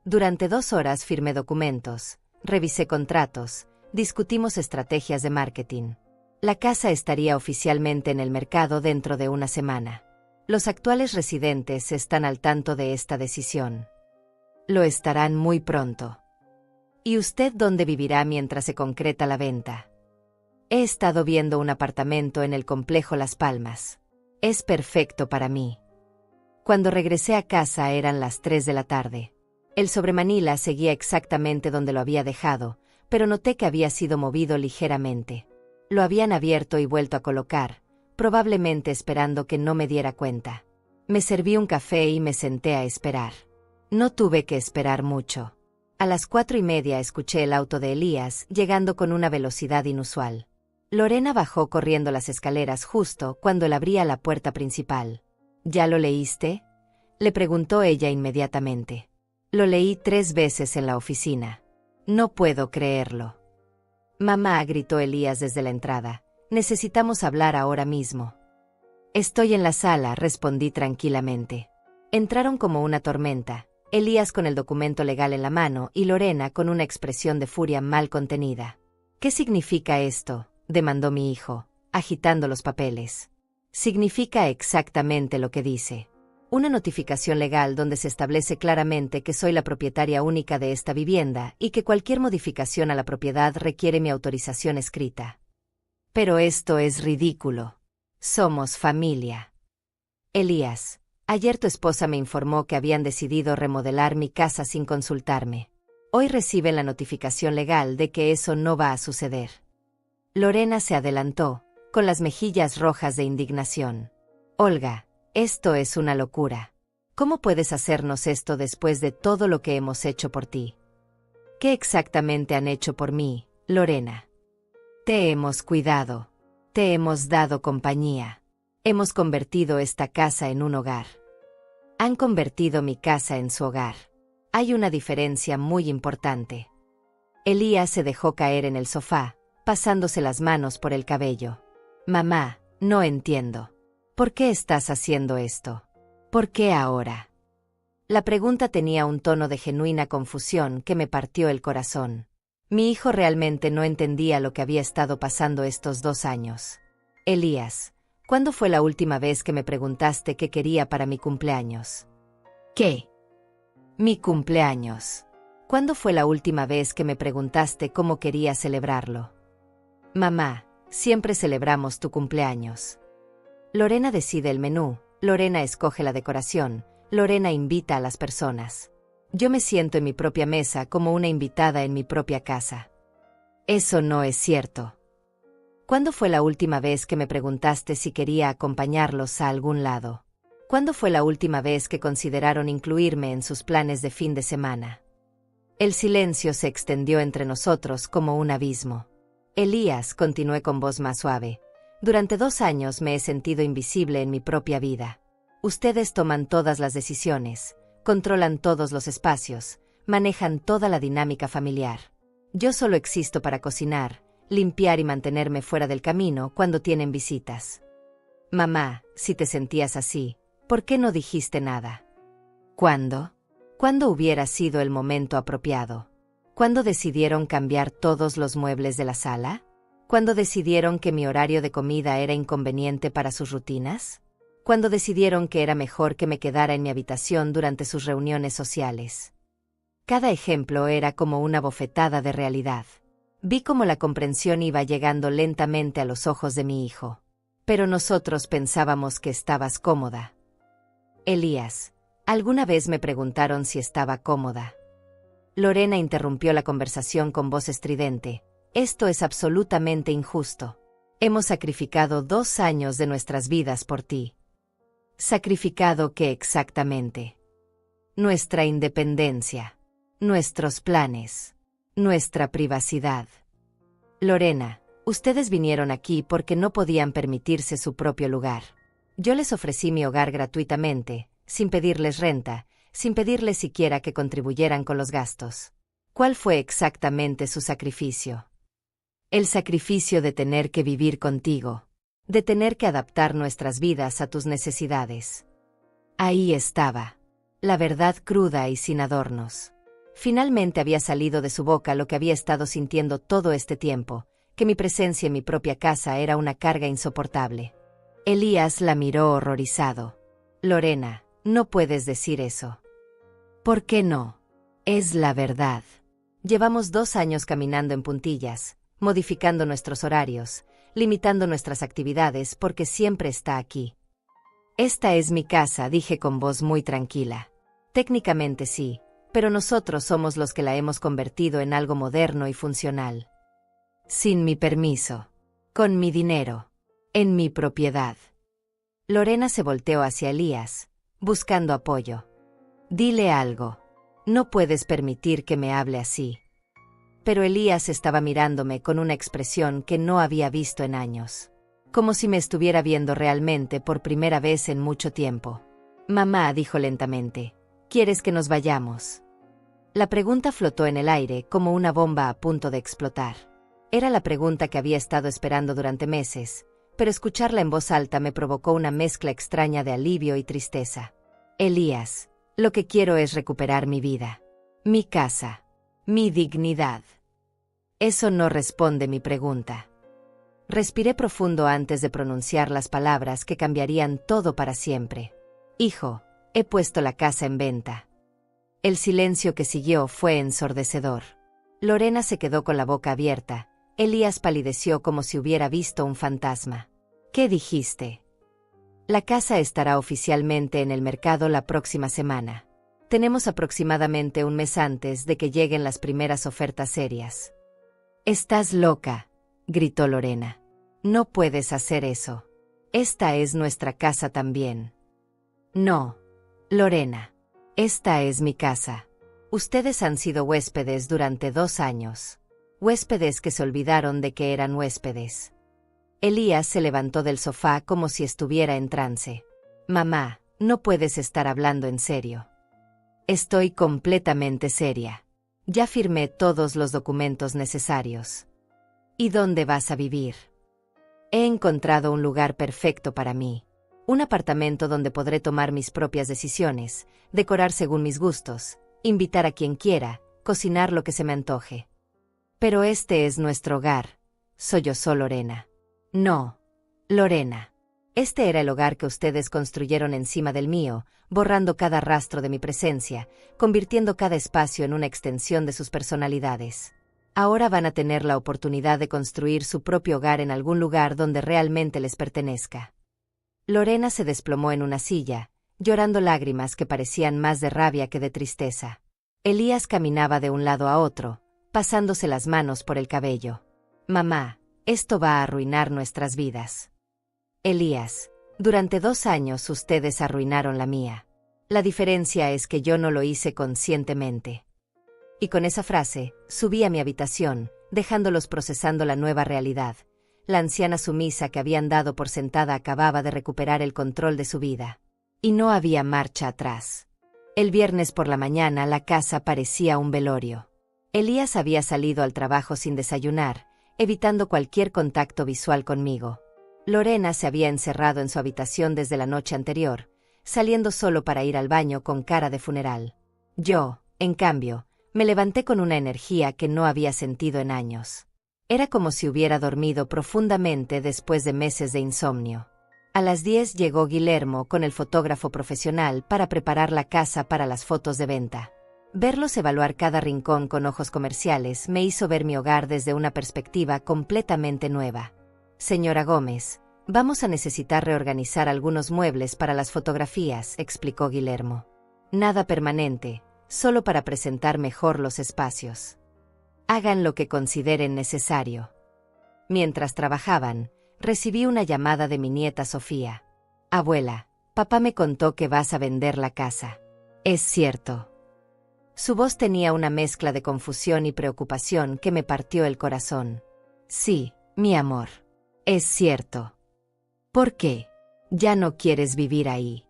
Durante 2 horas firmé documentos, revisé contratos, discutimos estrategias de marketing. La casa estaría oficialmente en el mercado dentro de una semana. Los actuales residentes están al tanto de esta decisión. Lo estarán muy pronto. ¿Y usted dónde vivirá mientras se concreta la venta? He estado viendo un apartamento en el complejo Las Palmas. Es perfecto para mí. Cuando regresé a casa eran las 3 de la tarde. El sobremanila seguía exactamente donde lo había dejado, pero noté que había sido movido ligeramente. Lo habían abierto y vuelto a colocar, probablemente esperando que no me diera cuenta. Me serví un café y me senté a esperar. No tuve que esperar mucho. A las 4:30 escuché el auto de Elías llegando con una velocidad inusual. Lorena bajó corriendo las escaleras justo cuando él abría la puerta principal. ¿Ya lo leíste?, le preguntó ella inmediatamente. Lo leí 3 veces en la oficina. No puedo creerlo. Mamá, gritó Elías desde la entrada. Necesitamos hablar ahora mismo. Estoy en la sala, respondí tranquilamente. Entraron como una tormenta, Elías con el documento legal en la mano y Lorena con una expresión de furia mal contenida. ¿Qué significa esto?, demandó mi hijo, agitando los papeles. Significa exactamente lo que dice. Una notificación legal donde se establece claramente que soy la propietaria única de esta vivienda y que cualquier modificación a la propiedad requiere mi autorización escrita. Pero esto es ridículo. Somos familia. Elías, ayer tu esposa me informó que habían decidido remodelar mi casa sin consultarme. Hoy reciben la notificación legal de que eso no va a suceder. Lorena se adelantó, con las mejillas rojas de indignación. Olga, esto es una locura. ¿Cómo puedes hacernos esto después de todo lo que hemos hecho por ti? ¿Qué exactamente han hecho por mí, Lorena? Te hemos cuidado. Te hemos dado compañía. Hemos convertido esta casa en un hogar. Han convertido mi casa en su hogar. Hay una diferencia muy importante. Elías se dejó caer en el sofá, pasándose las manos por el cabello. Mamá, no entiendo. ¿Por qué estás haciendo esto? ¿Por qué ahora? La pregunta tenía un tono de genuina confusión que me partió el corazón. Mi hijo realmente no entendía lo que había estado pasando estos 2 años. Elías, ¿cuándo fue la última vez que me preguntaste qué quería para mi cumpleaños? ¿Qué? Mi cumpleaños. ¿Cuándo fue la última vez que me preguntaste cómo quería celebrarlo? Mamá, siempre celebramos tu cumpleaños. Lorena decide el menú, Lorena escoge la decoración, Lorena invita a las personas. Yo me siento en mi propia mesa como una invitada en mi propia casa. Eso no es cierto. ¿Cuándo fue la última vez que me preguntaste si quería acompañarlos a algún lado? ¿Cuándo fue la última vez que consideraron incluirme en sus planes de fin de semana? El silencio se extendió entre nosotros como un abismo. Elías, continué con voz más suave. Durante 2 años me he sentido invisible en mi propia vida. Ustedes toman todas las decisiones, controlan todos los espacios, manejan toda la dinámica familiar. Yo solo existo para cocinar, limpiar y mantenerme fuera del camino cuando tienen visitas. Mamá, si te sentías así, ¿por qué no dijiste nada? ¿Cuándo? ¿Cuándo hubiera sido el momento apropiado? ¿Cuándo decidieron cambiar todos los muebles de la sala? ¿Cuándo decidieron que mi horario de comida era inconveniente para sus rutinas? ¿Cuándo decidieron que era mejor que me quedara en mi habitación durante sus reuniones sociales? Cada ejemplo era como una bofetada de realidad. Vi cómo la comprensión iba llegando lentamente a los ojos de mi hijo. Pero nosotros pensábamos que estabas cómoda. Elías, ¿alguna vez me preguntaron si estaba cómoda? Lorena interrumpió la conversación con voz estridente. Esto es absolutamente injusto. Hemos sacrificado 2 años de nuestras vidas por ti. ¿Sacrificado qué exactamente? Nuestra independencia, nuestros planes, nuestra privacidad. Lorena, ustedes vinieron aquí porque no podían permitirse su propio lugar. Yo les ofrecí mi hogar gratuitamente, sin pedirles renta, sin pedirles siquiera que contribuyeran con los gastos. ¿Cuál fue exactamente su sacrificio? El sacrificio de tener que vivir contigo, de tener que adaptar nuestras vidas a tus necesidades. Ahí estaba, la verdad cruda y sin adornos. Finalmente había salido de su boca lo que había estado sintiendo todo este tiempo, que mi presencia en mi propia casa era una carga insoportable. Elías la miró horrorizado. Lorena, no puedes decir eso. ¿Por qué no? Es la verdad. Llevamos 2 años caminando en puntillas, modificando nuestros horarios, limitando nuestras actividades porque siempre está aquí. Esta es mi casa, dije con voz muy tranquila. Técnicamente sí, pero nosotros somos los que la hemos convertido en algo moderno y funcional. Sin mi permiso. Con mi dinero. En mi propiedad. Lorena se volteó hacia Elías, buscando apoyo. Dile algo. No puedes permitir que me hable así. Pero Elías estaba mirándome con una expresión que no había visto en años. Como si me estuviera viendo realmente por primera vez en mucho tiempo. Mamá, dijo lentamente, ¿quieres que nos vayamos? La pregunta flotó en el aire como una bomba a punto de explotar. Era la pregunta que había estado esperando durante meses, pero escucharla en voz alta me provocó una mezcla extraña de alivio y tristeza. Elías, lo que quiero es recuperar mi vida, mi casa, mi dignidad. Eso no responde mi pregunta. Respiré profundo antes de pronunciar las palabras que cambiarían todo para siempre. Hijo, he puesto la casa en venta. El silencio que siguió fue ensordecedor. Lorena se quedó con la boca abierta. Elías palideció como si hubiera visto un fantasma. ¿Qué dijiste? La casa estará oficialmente en el mercado la próxima semana. Tenemos aproximadamente un mes antes de que lleguen las primeras ofertas serias. «Estás loca», gritó Lorena. «No puedes hacer eso. Esta es nuestra casa también». «No, Lorena. Esta es mi casa. Ustedes han sido huéspedes durante 2 años. Huéspedes que se olvidaron de que eran huéspedes». Elías se levantó del sofá como si estuviera en trance. «Mamá, no puedes estar hablando en serio». «Estoy completamente seria. Ya firmé todos los documentos necesarios». «¿Y dónde vas a vivir?» «He encontrado un lugar perfecto para mí. Un apartamento donde podré tomar mis propias decisiones, decorar según mis gustos, invitar a quien quiera, cocinar lo que se me antoje». «Pero este es nuestro hogar», sollozó Lorena. «No, Lorena. Este era el hogar que ustedes construyeron encima del mío, borrando cada rastro de mi presencia, convirtiendo cada espacio en una extensión de sus personalidades. Ahora van a tener la oportunidad de construir su propio hogar en algún lugar donde realmente les pertenezca». Lorena se desplomó en una silla, llorando lágrimas que parecían más de rabia que de tristeza. Elías caminaba de un lado a otro, pasándose las manos por el cabello. «Mamá, esto va a arruinar nuestras vidas». «Elías, durante 2 años ustedes arruinaron la mía. La diferencia es que yo no lo hice conscientemente». Y con esa frase, subí a mi habitación, dejándolos procesando la nueva realidad. La anciana sumisa que habían dado por sentada acababa de recuperar el control de su vida. Y no había marcha atrás. El viernes por la mañana la casa parecía un velorio. Elías había salido al trabajo sin desayunar, evitando cualquier contacto visual conmigo. Lorena se había encerrado en su habitación desde la noche anterior, saliendo solo para ir al baño con cara de funeral. Yo, en cambio, me levanté con una energía que no había sentido en años. Era como si hubiera dormido profundamente después de meses de insomnio. A las 10 llegó Guillermo con el fotógrafo profesional para preparar la casa para las fotos de venta. Verlos evaluar cada rincón con ojos comerciales me hizo ver mi hogar desde una perspectiva completamente nueva. «Señora Gómez, vamos a necesitar reorganizar algunos muebles para las fotografías», explicó Guillermo. «Nada permanente, solo para presentar mejor los espacios. Hagan lo que consideren necesario». Mientras trabajaban, recibí una llamada de mi nieta Sofía. «Abuela, papá me contó que vas a vender la casa». «Es cierto». Su voz tenía una mezcla de confusión y preocupación que me partió el corazón. «Sí, mi amor. Es cierto». «¿Por qué? ¿Ya no quieres vivir ahí?»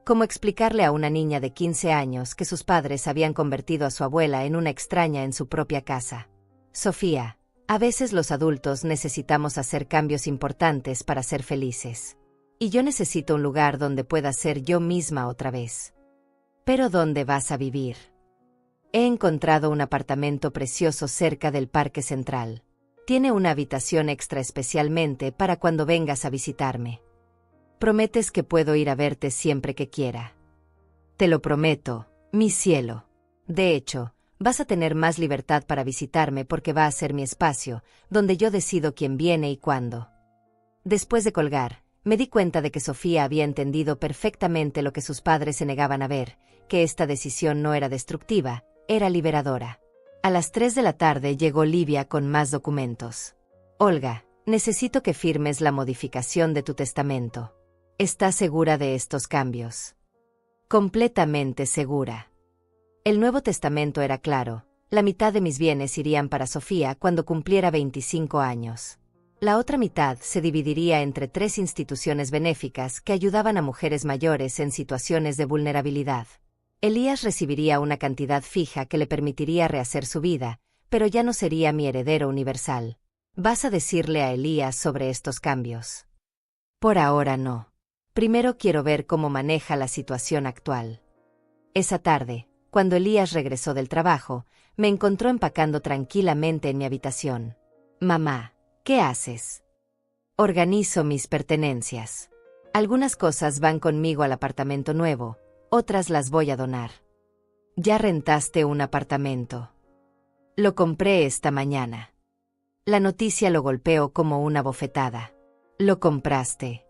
¿Cómo explicarle a una niña de 15 años que sus padres habían convertido a su abuela en una extraña en su propia casa? «Sofía, a veces los adultos necesitamos hacer cambios importantes para ser felices. Y yo necesito un lugar donde pueda ser yo misma otra vez». «¿Pero dónde vas a vivir?» «He encontrado un apartamento precioso cerca del Parque Central. Tiene una habitación extra especialmente para cuando vengas a visitarme. ¿Prometes que puedo ir a verte siempre que quiera?» «Te lo prometo, mi cielo. De hecho, vas a tener más libertad para visitarme porque va a ser mi espacio, donde yo decido quién viene y cuándo». Después de colgar, me di cuenta de que Sofía había entendido perfectamente lo que sus padres se negaban a ver, que esta decisión no era destructiva, era liberadora. A las 3 de la tarde llegó Livia con más documentos. «Olga, necesito que firmes la modificación de tu testamento. ¿Estás segura de estos cambios?» «Completamente segura». El Nuevo Testamento era claro, La mitad de mis bienes irían para Sofía cuando cumpliera 25 años. La otra mitad se dividiría entre 3 instituciones benéficas que ayudaban a mujeres mayores en situaciones de vulnerabilidad. Elías recibiría una cantidad fija que le permitiría rehacer su vida, pero ya no sería mi heredero universal. ¿Vas a decirle a Elías sobre estos cambios? Por ahora no. Primero quiero ver cómo maneja la situación actual. Esa tarde, cuando Elías regresó del trabajo, me encontró empacando tranquilamente en mi habitación. Mamá, ¿qué haces? Organizo mis pertenencias. Algunas cosas van conmigo al apartamento nuevo, otras las voy a donar. ¿Ya rentaste un apartamento? Lo compré esta mañana. La noticia lo golpeó como una bofetada. ¿Lo compraste?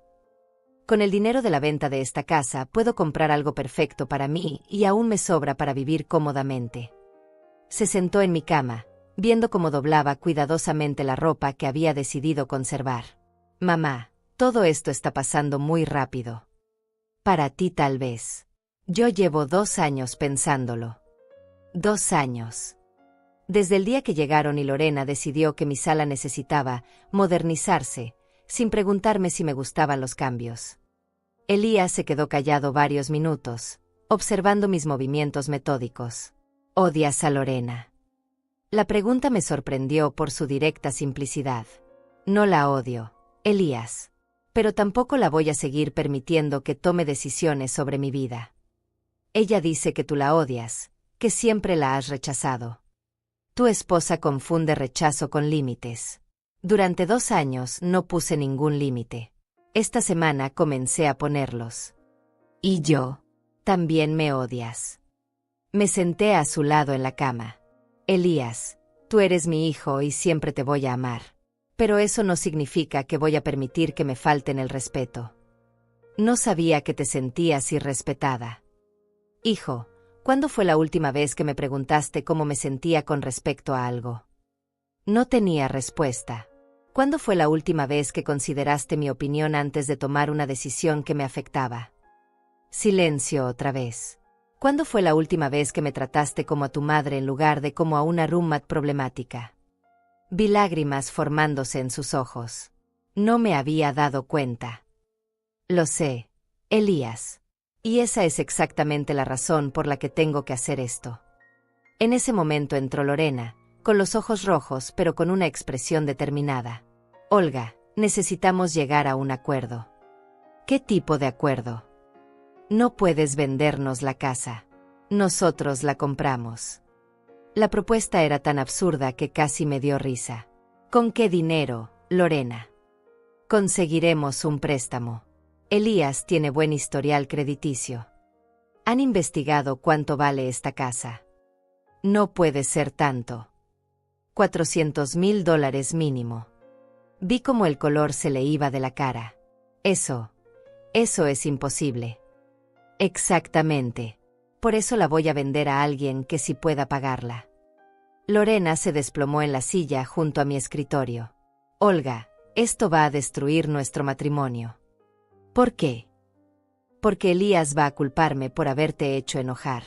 Con el dinero de la venta de esta casa puedo comprar algo perfecto para mí y aún me sobra para vivir cómodamente. Se sentó en mi cama, viendo cómo doblaba cuidadosamente la ropa que había decidido conservar. Mamá, todo esto está pasando muy rápido. Para ti tal vez. Yo llevo 2 años pensándolo. 2 años. Desde el día que llegaron y Lorena decidió que mi sala necesitaba modernizarse, sin preguntarme si me gustaban los cambios. Elías se quedó callado varios minutos, observando mis movimientos metódicos. ¿Odias a Lorena? La pregunta me sorprendió por su directa simplicidad. No la odio, Elías, pero tampoco la voy a seguir permitiendo que tome decisiones sobre mi vida. Ella dice que tú la odias, que siempre la has rechazado. Tu esposa confunde rechazo con límites. Durante 2 años no puse ningún límite. Esta semana comencé a ponerlos. ¿Y yo? También me odias. Me senté a su lado en la cama. Elías, tú eres mi hijo y siempre te voy a amar. Pero eso no significa que voy a permitir que me falten el respeto. No sabía que te sentías irrespetada. Hijo, ¿cuándo fue la última vez que me preguntaste cómo me sentía con respecto a algo? No tenía respuesta. ¿Cuándo fue la última vez que consideraste mi opinión antes de tomar una decisión que me afectaba? Silencio otra vez. ¿Cuándo fue la última vez que me trataste como a tu madre en lugar de como a una roommate problemática? Vi lágrimas formándose en sus ojos. No me había dado cuenta. Lo sé, Elías. Y esa es exactamente la razón por la que tengo que hacer esto. En ese momento entró Lorena, con los ojos rojos pero con una expresión determinada. Olga, necesitamos llegar a un acuerdo. ¿Qué tipo de acuerdo? No puedes vendernos la casa. Nosotros la compramos. La propuesta era tan absurda que casi me dio risa. ¿Con qué dinero, Lorena? Conseguiremos un préstamo. Elías tiene buen historial crediticio. ¿Han investigado cuánto vale esta casa? No puede ser tanto. $400,000 mínimo. Vi cómo el color se le iba de la cara. Eso es imposible. Exactamente. Por eso la voy a vender a alguien que sí pueda pagarla. Lorena se desplomó en la silla junto a mi escritorio. Olga, esto va a destruir nuestro matrimonio. ¿Por qué? Porque Elías va a culparme por haberte hecho enojar.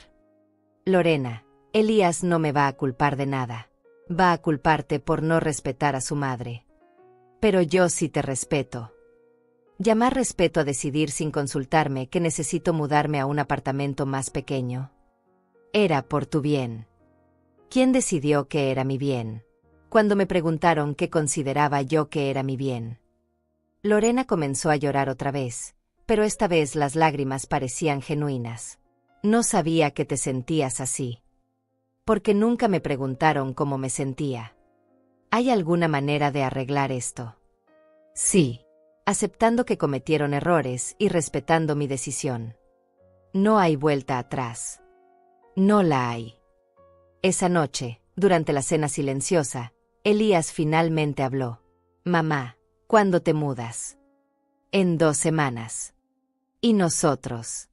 Lorena, Elías no me va a culpar de nada. Va a culparte por no respetar a su madre. Pero yo sí te respeto. Llamar respeto a decidir sin consultarme que necesito mudarme a un apartamento más pequeño. Era por tu bien. ¿Quién decidió que era mi bien? Cuando me preguntaron qué consideraba yo que era mi bien. Lorena comenzó a llorar otra vez, pero esta vez las lágrimas parecían genuinas. No sabía que te sentías así. Porque nunca me preguntaron cómo me sentía. ¿Hay alguna manera de arreglar esto? Sí. Aceptando que cometieron errores y respetando mi decisión. No hay vuelta atrás. No la hay. Esa noche, durante la cena silenciosa, Elías finalmente habló. Mamá, ¿cuándo te mudas? En 2 semanas. ¿Y nosotros?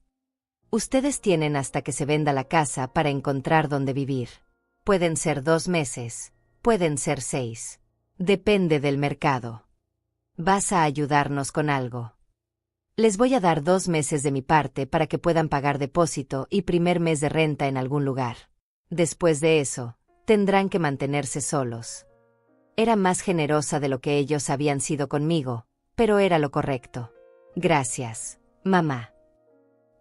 Ustedes tienen hasta que se venda la casa para encontrar dónde vivir. Pueden ser 2 meses, pueden ser 6. Depende del mercado. ¿Vas a ayudarnos con algo? Les voy a dar 2 meses de mi parte para que puedan pagar depósito y primer mes de renta en algún lugar. Después de eso, Tendrán que mantenerse solos. Era más generosa de lo que ellos habían sido conmigo, pero era lo correcto. Gracias, mamá.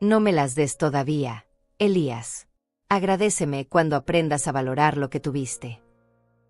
No me las des todavía, Elías. Agradéceme cuando aprendas a valorar lo que tuviste.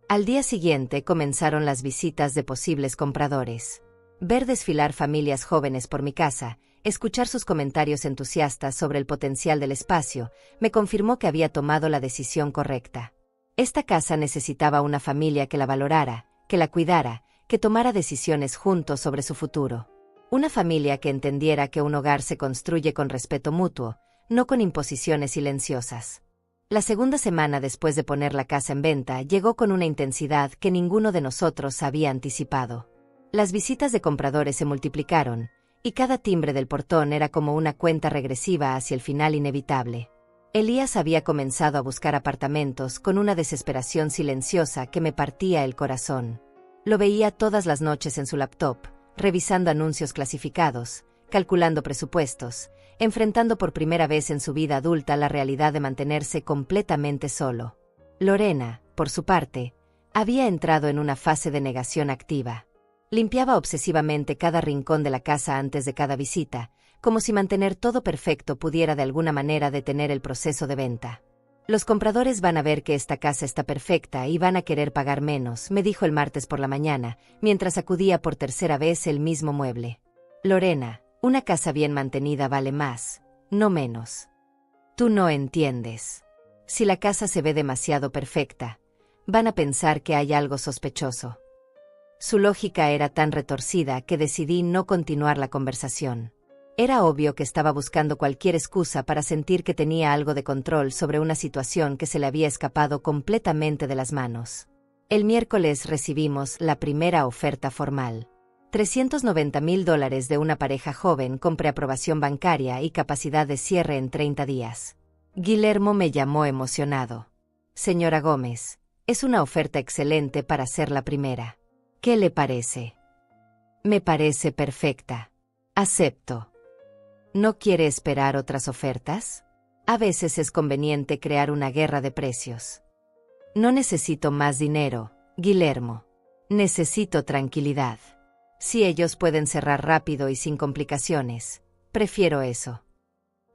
Al día siguiente comenzaron las visitas de posibles compradores. Ver desfilar familias jóvenes por mi casa, escuchar sus comentarios entusiastas sobre el potencial del espacio, me confirmó que había tomado la decisión correcta. Esta casa necesitaba una familia que la valorara, que la cuidara, que tomara decisiones juntos sobre su futuro. Una familia que entendiera que un hogar se construye con respeto mutuo, no con imposiciones silenciosas. La segunda semana después de poner la casa en venta llegó con una intensidad que ninguno de nosotros había anticipado. Las visitas de compradores se multiplicaron, y cada timbre del portón era como una cuenta regresiva hacia el final inevitable. Elías había comenzado a buscar apartamentos con una desesperación silenciosa que me partía el corazón. Lo veía todas las noches en su laptop, revisando anuncios clasificados, calculando presupuestos, enfrentando por primera vez en su vida adulta la realidad de mantenerse completamente solo. Lorena, por su parte, había entrado en una fase de negación activa. Limpiaba obsesivamente cada rincón de la casa antes de cada visita, como si mantener todo perfecto pudiera de alguna manera detener el proceso de venta. Los compradores van a ver que esta casa está perfecta y van a querer pagar menos, me dijo el martes por la mañana, mientras sacudía por tercera vez el mismo mueble. Lorena, una casa bien mantenida vale más, no menos. Tú no entiendes. Si la casa se ve demasiado perfecta, van a pensar que hay algo sospechoso. Su lógica era tan retorcida que decidí no continuar la conversación. Era obvio que estaba buscando cualquier excusa para sentir que tenía algo de control sobre una situación que se le había escapado completamente de las manos. El miércoles recibimos la primera oferta formal. $390,000 de una pareja joven con preaprobación bancaria y capacidad de cierre en 30 días. Guillermo me llamó emocionado. Señora Gómez, es una oferta excelente para ser la primera. ¿Qué le parece? Me parece perfecta. Acepto. ¿No quiere esperar otras ofertas? A veces es conveniente crear una guerra de precios. No necesito más dinero, Guillermo. Necesito tranquilidad. Si ellos pueden cerrar rápido y sin complicaciones, prefiero eso.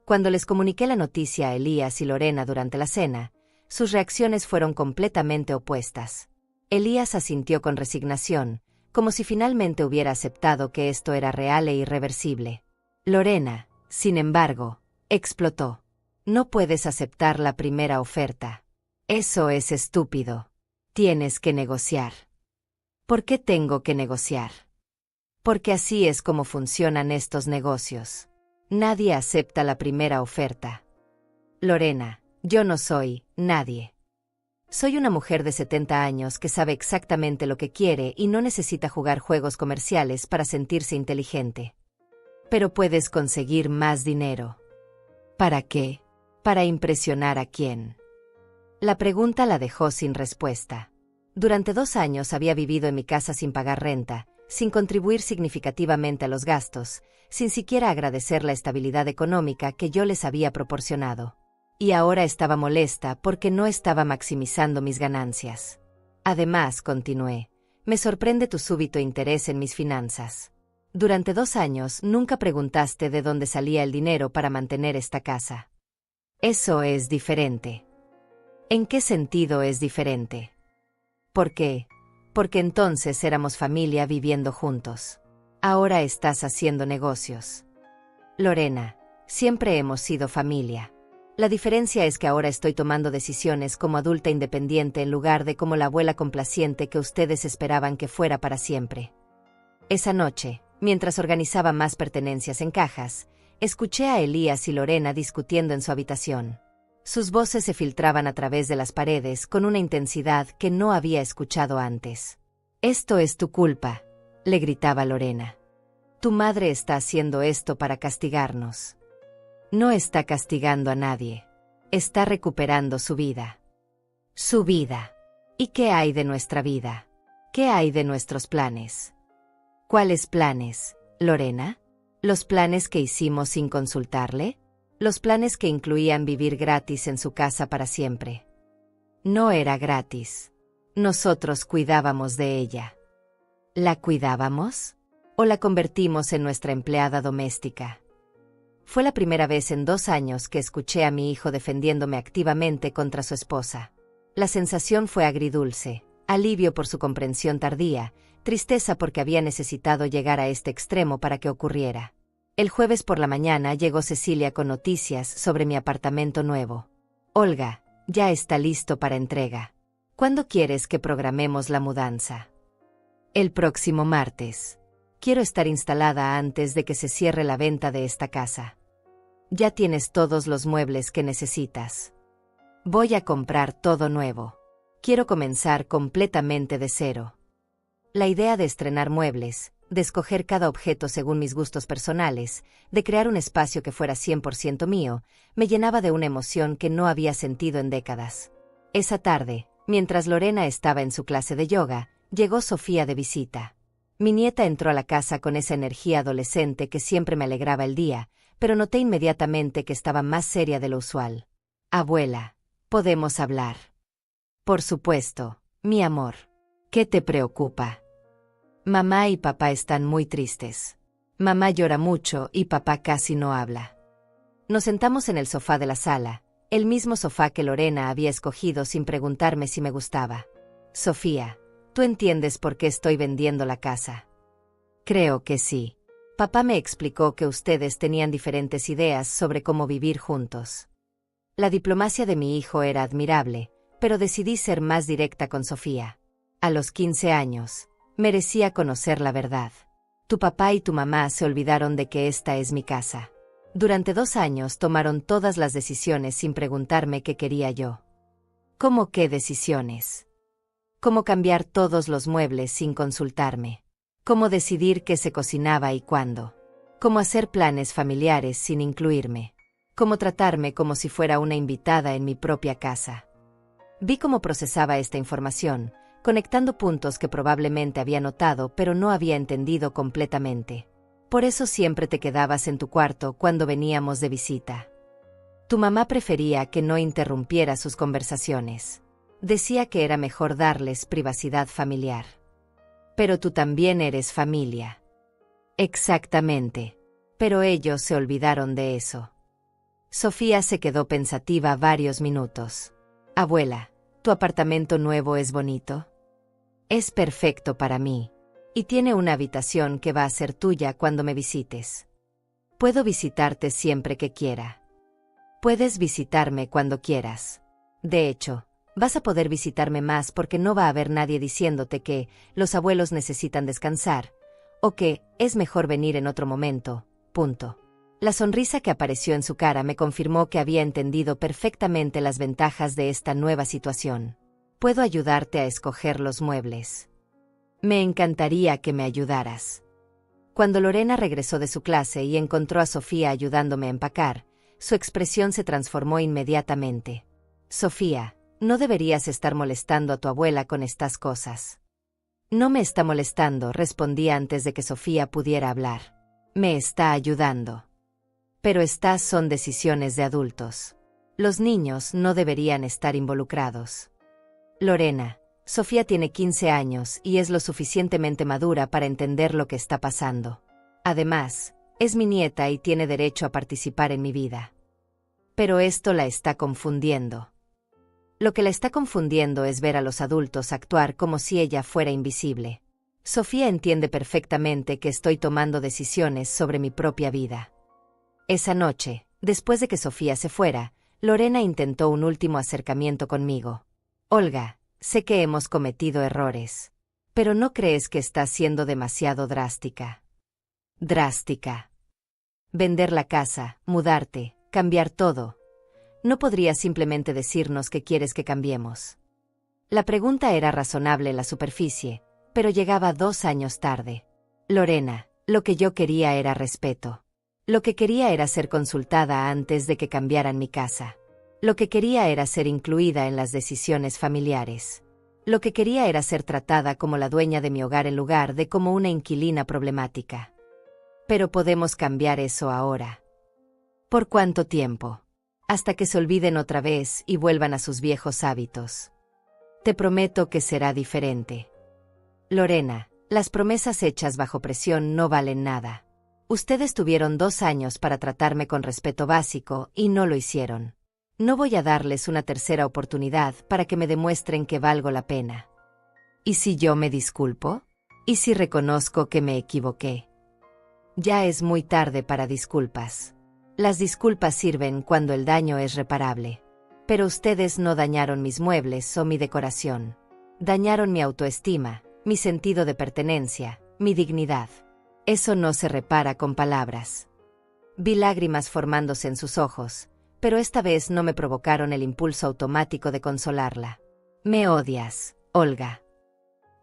Cuando les comuniqué la noticia a Elías y Lorena durante la cena, sus reacciones fueron completamente opuestas. Elías asintió con resignación, como si finalmente hubiera aceptado que esto era real e irreversible. Lorena, sin embargo, explotó. No puedes aceptar la primera oferta. Eso es estúpido. Tienes que negociar. ¿Por qué tengo que negociar? Porque así es como funcionan estos negocios. Nadie acepta la primera oferta. Lorena, yo no soy nadie. Soy una mujer de 70 años que sabe exactamente lo que quiere y no necesita jugar juegos comerciales para sentirse inteligente. Pero puedes conseguir más dinero. ¿Para qué? ¿Para impresionar a quién? La pregunta la dejó sin respuesta. Durante 2 años había vivido en mi casa sin pagar renta, sin contribuir significativamente a los gastos, sin siquiera agradecer la estabilidad económica que yo les había proporcionado. Y ahora estaba molesta porque no estaba maximizando mis ganancias. Además, continué, me sorprende tu súbito interés en mis finanzas. Durante 2 años nunca preguntaste de dónde salía el dinero para mantener esta casa. Eso es diferente. ¿En qué sentido es diferente? ¿Por qué? Porque entonces éramos familia viviendo juntos. Ahora estás haciendo negocios. Lorena, siempre hemos sido familia. La diferencia es que ahora estoy tomando decisiones como adulta independiente en lugar de como la abuela complaciente que ustedes esperaban que fuera para siempre. Esa noche, mientras organizaba más pertenencias en cajas, escuché a Elías y Lorena discutiendo en su habitación. Sus voces se filtraban a través de las paredes con una intensidad que no había escuchado antes. «Esto es tu culpa», le gritaba Lorena. «Tu madre está haciendo esto para castigarnos». No está castigando a nadie. Está recuperando su vida. Su vida. ¿Y qué hay de nuestra vida? ¿Qué hay de nuestros planes? ¿Cuáles planes, Lorena? ¿Los planes que hicimos sin consultarle? ¿Los planes que incluían vivir gratis en su casa para siempre? No era gratis. Nosotros cuidábamos de ella. ¿La cuidábamos? ¿O la convertimos en nuestra empleada doméstica? Fue la primera vez en 2 años que escuché a mi hijo defendiéndome activamente contra su esposa. La sensación fue agridulce, alivio por su comprensión tardía, tristeza porque había necesitado llegar a este extremo para que ocurriera. El jueves por la mañana llegó Cecilia con noticias sobre mi apartamento nuevo. Olga, ya está listo para entrega. ¿Cuándo quieres que programemos la mudanza? El próximo martes. Quiero estar instalada antes de que se cierre la venta de esta casa. Ya tienes todos los muebles que necesitas. Voy a comprar todo nuevo. Quiero comenzar completamente de cero. La idea de estrenar muebles, de escoger cada objeto según mis gustos personales, de crear un espacio que fuera 100% mío, me llenaba de una emoción que no había sentido en décadas. Esa tarde, mientras Lorena estaba en su clase de yoga, llegó Sofía de visita. Mi nieta entró a la casa con esa energía adolescente que siempre me alegraba el día, pero noté inmediatamente que estaba más seria de lo usual. Abuela, ¿podemos hablar? Por supuesto, mi amor. ¿Qué te preocupa? Mamá y papá están muy tristes. Mamá llora mucho y papá casi no habla. Nos sentamos en el sofá de la sala, el mismo sofá que Lorena había escogido sin preguntarme si me gustaba. Sofía, ¿tú entiendes por qué estoy vendiendo la casa? Creo que sí. Papá me explicó que ustedes tenían diferentes ideas sobre cómo vivir juntos. La diplomacia de mi hijo era admirable, pero decidí ser más directa con Sofía. A los 15 años, merecía conocer la verdad. Tu papá y tu mamá se olvidaron de que esta es mi casa. Durante 2 años tomaron todas las decisiones sin preguntarme qué quería yo. ¿Cómo qué decisiones? ¿Cómo cambiar todos los muebles sin consultarme? ¿Cómo decidir qué se cocinaba y cuándo? ¿Cómo hacer planes familiares sin incluirme? ¿Cómo tratarme como si fuera una invitada en mi propia casa? Vi cómo procesaba esta información, conectando puntos que probablemente había notado pero no había entendido completamente. Por eso siempre te quedabas en tu cuarto cuando veníamos de visita. Tu mamá prefería que no interrumpiera sus conversaciones. Decía que era mejor darles privacidad familiar. Pero tú también eres familia. Exactamente. Pero ellos se olvidaron de eso. Sofía se quedó pensativa varios minutos. Abuela, ¿tu apartamento nuevo es bonito? Es perfecto para mí. Y tiene una habitación que va a ser tuya cuando me visites. Puedo visitarte siempre que quiera. Puedes visitarme cuando quieras. De hecho, vas a poder visitarme más porque no va a haber nadie diciéndote que los abuelos necesitan descansar, o que es mejor venir en otro momento, punto. La sonrisa que apareció en su cara me confirmó que había entendido perfectamente las ventajas de esta nueva situación. Puedo ayudarte a escoger los muebles. Me encantaría que me ayudaras. Cuando Lorena regresó de su clase y encontró a Sofía ayudándome a empacar, su expresión se transformó inmediatamente. Sofía, no deberías estar molestando a tu abuela con estas cosas. No me está molestando, respondí antes de que Sofía pudiera hablar. Me está ayudando. Pero estas son decisiones de adultos. Los niños no deberían estar involucrados. Lorena, Sofía tiene 15 años y es lo suficientemente madura para entender lo que está pasando. Además, es mi nieta y tiene derecho a participar en mi vida. Pero esto la está confundiendo. Lo que la está confundiendo es ver a los adultos actuar como si ella fuera invisible. Sofía entiende perfectamente que estoy tomando decisiones sobre mi propia vida. Esa noche, después de que Sofía se fuera, Lorena intentó un último acercamiento conmigo. Olga, sé que hemos cometido errores. Pero ¿no crees que estás siendo demasiado drástica? Drástica. Vender la casa, mudarte, cambiar todo. ¿No podrías simplemente decirnos que quieres que cambiemos? La pregunta era razonable en la superficie, pero llegaba 2 años tarde. Lorena, lo que yo quería era respeto. Lo que quería era ser consultada antes de que cambiaran mi casa. Lo que quería era ser incluida en las decisiones familiares. Lo que quería era ser tratada como la dueña de mi hogar en lugar de como una inquilina problemática. Pero podemos cambiar eso ahora. ¿Por cuánto tiempo? hasta que se olviden otra vez y vuelvan a sus viejos hábitos. Te prometo que será diferente. Lorena, las promesas hechas bajo presión no valen nada. Ustedes tuvieron 2 años para tratarme con respeto básico y no lo hicieron. No voy a darles una tercera oportunidad para que me demuestren que valgo la pena. ¿Y si yo me disculpo? ¿Y si reconozco que me equivoqué? Ya es muy tarde para disculpas. Las disculpas sirven cuando el daño es reparable. Pero ustedes no dañaron mis muebles o mi decoración. Dañaron mi autoestima, mi sentido de pertenencia, mi dignidad. Eso no se repara con palabras. Vi lágrimas formándose en sus ojos, pero esta vez no me provocaron el impulso automático de consolarla. Me odias, Olga.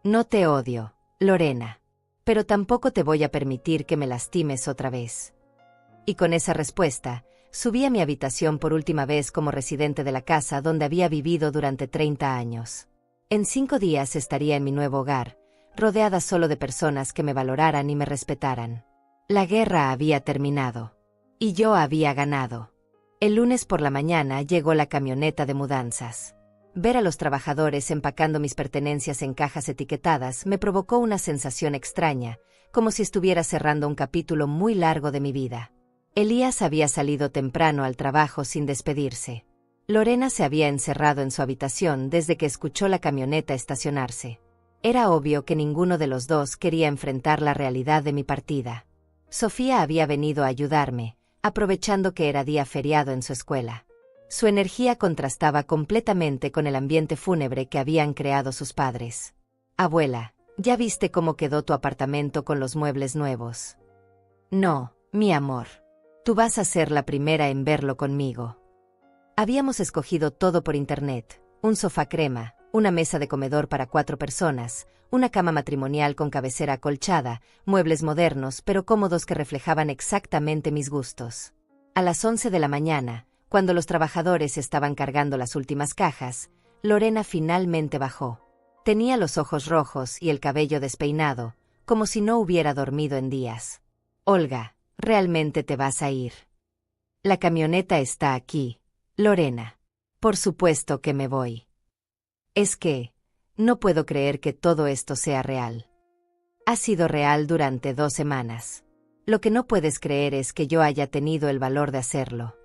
No te odio, Lorena. Pero tampoco te voy a permitir que me lastimes otra vez. Y con esa respuesta, subí a mi habitación por última vez como residente de la casa donde había vivido durante 30 años. En 5 días estaría en mi nuevo hogar, rodeada solo de personas que me valoraran y me respetaran. La guerra había terminado. Y yo había ganado. El lunes por la mañana llegó la camioneta de mudanzas. Ver a los trabajadores empacando mis pertenencias en cajas etiquetadas me provocó una sensación extraña, como si estuviera cerrando un capítulo muy largo de mi vida. Elías había salido temprano al trabajo sin despedirse. Lorena se había encerrado en su habitación desde que escuchó la camioneta estacionarse. Era obvio que ninguno de los dos quería enfrentar la realidad de mi partida. Sofía había venido a ayudarme, aprovechando que era día feriado en su escuela. Su energía contrastaba completamente con el ambiente fúnebre que habían creado sus padres. Abuela, ¿ya viste cómo quedó tu apartamento con los muebles nuevos? No, mi amor. Tú vas a ser la primera en verlo conmigo. Habíamos escogido todo por internet: un sofá crema, una mesa de comedor para 4 personas, una cama matrimonial con cabecera acolchada, muebles modernos pero cómodos que reflejaban exactamente mis gustos. A las 11 de la mañana, cuando los trabajadores estaban cargando las últimas cajas, Lorena finalmente bajó. Tenía los ojos rojos y el cabello despeinado, como si no hubiera dormido en días. Olga, ¿realmente te vas a ir? La camioneta está aquí, Lorena. Por supuesto que me voy. Es que, no puedo creer que todo esto sea real. Ha sido real durante 2 semanas. Lo que no puedes creer es que yo haya tenido el valor de hacerlo.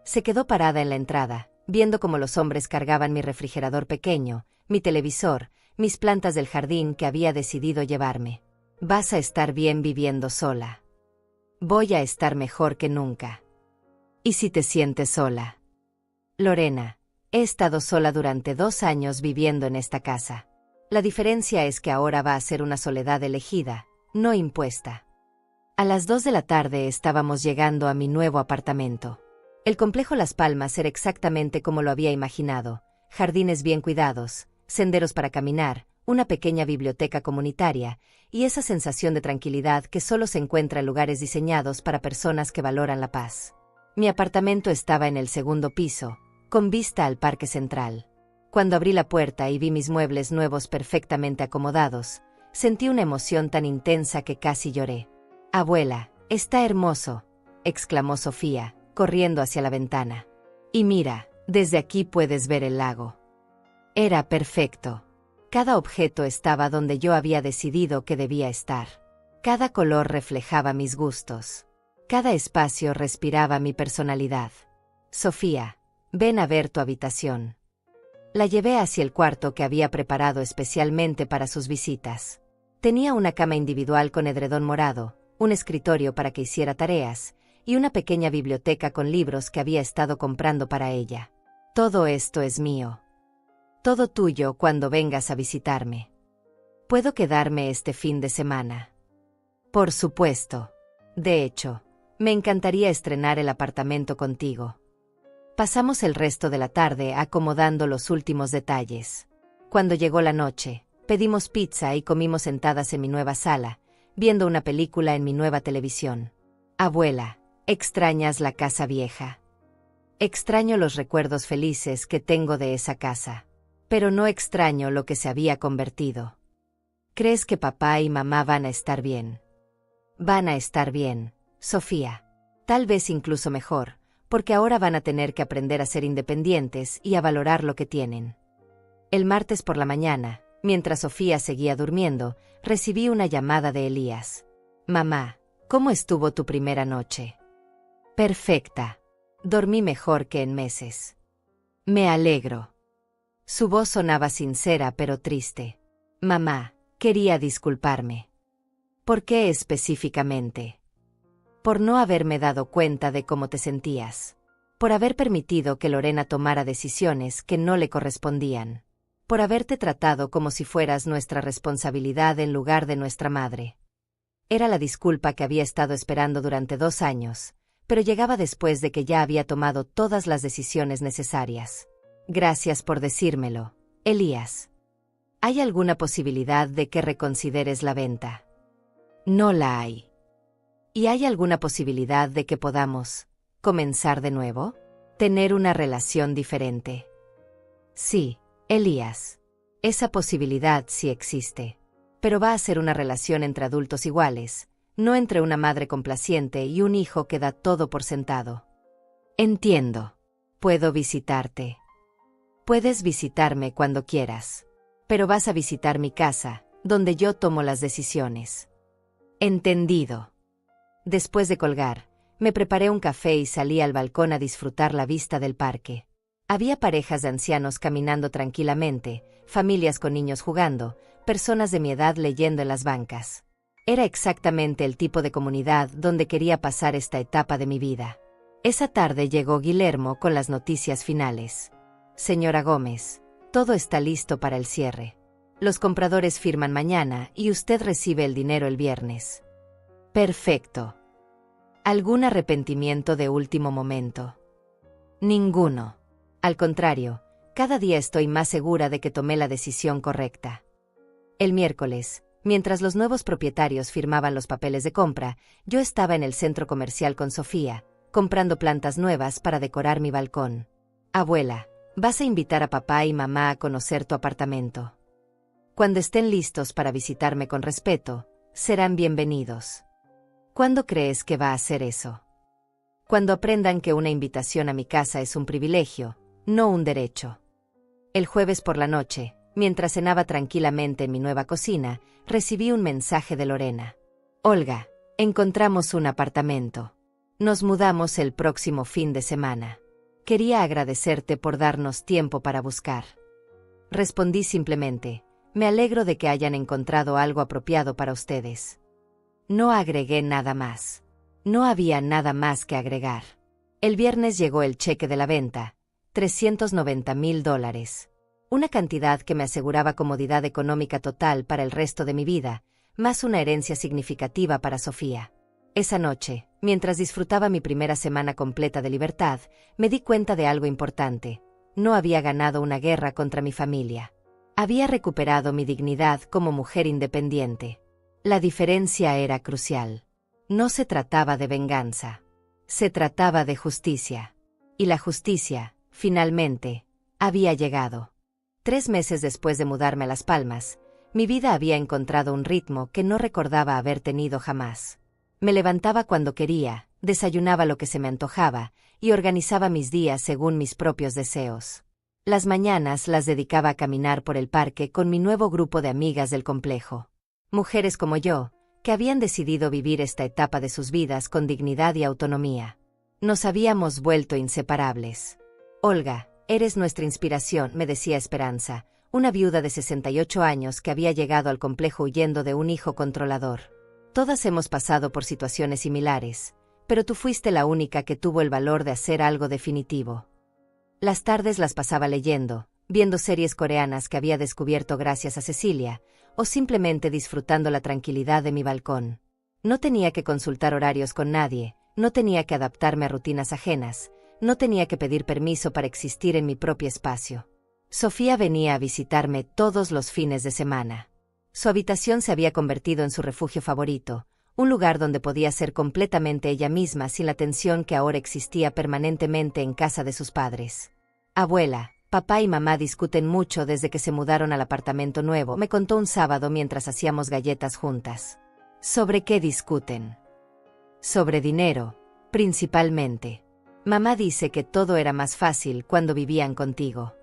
Se quedó parada en la entrada, viendo cómo los hombres cargaban mi refrigerador pequeño, mi televisor, mis plantas del jardín que había decidido llevarme. Vas a estar bien viviendo sola. Voy a estar mejor que nunca. ¿Y si te sientes sola? Lorena, he estado sola durante 2 años viviendo en esta casa. La diferencia es que ahora va a ser una soledad elegida, no impuesta. A las 2 de la tarde estábamos llegando a mi nuevo apartamento. El complejo Las Palmas era exactamente como lo había imaginado: jardines bien cuidados, senderos para caminar, una pequeña biblioteca comunitaria, y esa sensación de tranquilidad que solo se encuentra en lugares diseñados para personas que valoran la paz. Mi apartamento estaba en el 2º piso, con vista al Parque Central. Cuando abrí la puerta y vi mis muebles nuevos perfectamente acomodados, sentí una emoción tan intensa que casi lloré. «Abuela, está hermoso», exclamó Sofía, corriendo hacia la ventana. «Y mira, desde aquí puedes ver el lago». Era perfecto. Cada objeto estaba donde yo había decidido que debía estar. Cada color reflejaba mis gustos. Cada espacio respiraba mi personalidad. «Sofía, ven a ver tu habitación». La llevé hacia el cuarto que había preparado especialmente para sus visitas. Tenía una cama individual con edredón morado, un escritorio para que hiciera tareas, y una pequeña biblioteca con libros que había estado comprando para ella. Todo esto es mío. Todo tuyo cuando vengas a visitarme. ¿Puedo quedarme este fin de semana? Por supuesto. De hecho, me encantaría estrenar el apartamento contigo. Pasamos el resto de la tarde acomodando los últimos detalles. Cuando llegó la noche, pedimos pizza y comimos sentadas en mi nueva sala, viendo una película en mi nueva televisión. Abuela, ¿extrañas la casa vieja? Extraño los recuerdos felices que tengo de esa casa, pero no extraño lo que se había convertido. ¿Crees que papá y mamá van a estar bien? Van a estar bien, Sofía. Tal vez incluso mejor, porque ahora van a tener que aprender a ser independientes y a valorar lo que tienen. El martes por la mañana, mientras Sofía seguía durmiendo, recibí una llamada de Elías. Mamá, ¿cómo estuvo tu primera noche? Perfecta. Dormí mejor que en meses. Me alegro. Su voz sonaba sincera pero triste. Mamá, quería disculparme. ¿Por qué específicamente? Por no haberme dado cuenta de cómo te sentías. Por haber permitido que Lorena tomara decisiones que no le correspondían. Por haberte tratado como si fueras nuestra responsabilidad en lugar de nuestra madre. Era la disculpa que había estado esperando durante 2 años, pero llegaba después de que ya había tomado todas las decisiones necesarias. Gracias por decírmelo, Elías. ¿Hay alguna posibilidad de que reconsideres la venta? No la hay. ¿Y hay alguna posibilidad de que podamos comenzar de nuevo? ¿Tener una relación diferente? Sí, Elías. Esa posibilidad sí existe. Pero va a ser una relación entre adultos iguales, no entre una madre complaciente y un hijo que da todo por sentado. Entiendo. Puedo visitarte. Puedes visitarme cuando quieras. Pero vas a visitar mi casa, donde yo tomo las decisiones. Entendido. Después de colgar, me preparé un café y salí al balcón a disfrutar la vista del parque. Había parejas de ancianos caminando tranquilamente, familias con niños jugando, personas de mi edad leyendo en las bancas. Era exactamente el tipo de comunidad donde quería pasar esta etapa de mi vida. Esa tarde llegó Guillermo con las noticias finales. Señora Gómez, todo está listo para el cierre. Los compradores firman mañana y usted recibe el dinero el viernes. Perfecto. ¿Algún arrepentimiento de último momento? Ninguno. Al contrario, cada día estoy más segura de que tomé la decisión correcta. El miércoles, mientras los nuevos propietarios firmaban los papeles de compra, yo estaba en el centro comercial con Sofía, comprando plantas nuevas para decorar mi balcón. Abuela, vas a invitar a papá y mamá a conocer tu apartamento. Cuando estén listos para visitarme con respeto, serán bienvenidos. ¿Cuándo crees que va a hacer eso? Cuando aprendan que una invitación a mi casa es un privilegio, no un derecho. El jueves por la noche, mientras cenaba tranquilamente en mi nueva cocina, recibí un mensaje de Lorena. Olga, encontramos un apartamento. Nos mudamos el próximo fin de semana. Quería agradecerte por darnos tiempo para buscar. Respondí simplemente, me alegro de que hayan encontrado algo apropiado para ustedes. No agregué nada más. No había nada más que agregar. El viernes llegó el cheque de la venta, $390,000. Una cantidad que me aseguraba comodidad económica total para el resto de mi vida, más una herencia significativa para Sofía. Esa noche, mientras disfrutaba mi primera semana completa de libertad, me di cuenta de algo importante. No había ganado una guerra contra mi familia. Había recuperado mi dignidad como mujer independiente. La diferencia era crucial. No se trataba de venganza. Se trataba de justicia. Y la justicia, finalmente, había llegado. 3 meses después de mudarme a Las Palmas, mi vida había encontrado un ritmo que no recordaba haber tenido jamás. Me levantaba cuando quería, desayunaba lo que se me antojaba, y organizaba mis días según mis propios deseos. Las mañanas las dedicaba a caminar por el parque con mi nuevo grupo de amigas del complejo. Mujeres como yo, que habían decidido vivir esta etapa de sus vidas con dignidad y autonomía. Nos habíamos vuelto inseparables. Olga, eres nuestra inspiración, me decía Esperanza, una viuda de 68 años que había llegado al complejo huyendo de un hijo controlador. Todas hemos pasado por situaciones similares, pero tú fuiste la única que tuvo el valor de hacer algo definitivo. Las tardes las pasaba leyendo, viendo series coreanas que había descubierto gracias a Cecilia, o simplemente disfrutando la tranquilidad de mi balcón. No tenía que consultar horarios con nadie, no tenía que adaptarme a rutinas ajenas, no tenía que pedir permiso para existir en mi propio espacio. Sofía venía a visitarme todos los fines de semana. Su habitación se había convertido en su refugio favorito, un lugar donde podía ser completamente ella misma sin la tensión que ahora existía permanentemente en casa de sus padres. Abuela, papá y mamá discuten mucho desde que se mudaron al apartamento nuevo, me contó un sábado mientras hacíamos galletas juntas. ¿Sobre qué discuten? Sobre dinero, principalmente. Mamá dice que todo era más fácil cuando vivían contigo.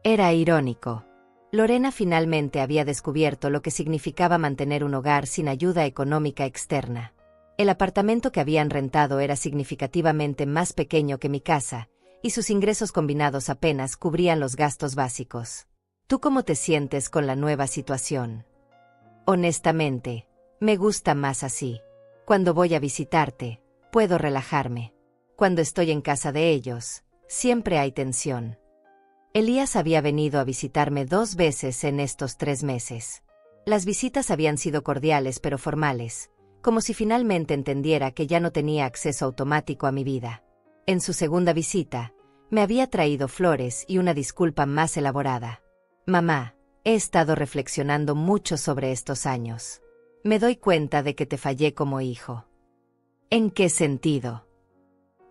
Era irónico. Lorena finalmente había descubierto lo que significaba mantener un hogar sin ayuda económica externa. El apartamento que habían rentado era significativamente más pequeño que mi casa, y sus ingresos combinados apenas cubrían los gastos básicos. ¿Tú cómo te sientes con la nueva situación? Honestamente, me gusta más así. Cuando voy a visitarte, puedo relajarme. Cuando estoy en casa de ellos, siempre hay tensión. Elías había venido a visitarme 2 veces en estos 3 meses. Las visitas habían sido cordiales pero formales, como si finalmente entendiera que ya no tenía acceso automático a mi vida. En su segunda visita, me había traído flores y una disculpa más elaborada. Mamá, he estado reflexionando mucho sobre estos años. Me doy cuenta de que te fallé como hijo. ¿En qué sentido?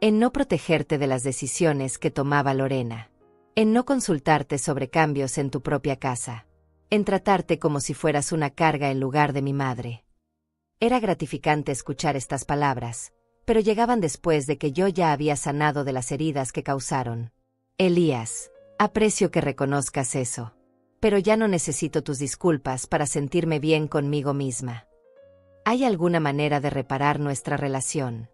En no protegerte de las decisiones que tomaba Lorena. En no consultarte sobre cambios en tu propia casa. En tratarte como si fueras una carga en lugar de mi madre. Era gratificante escuchar estas palabras, pero llegaban después de que yo ya había sanado de las heridas que causaron. Elías, aprecio que reconozcas eso. Pero ya no necesito tus disculpas para sentirme bien conmigo misma. ¿Hay alguna manera de reparar nuestra relación?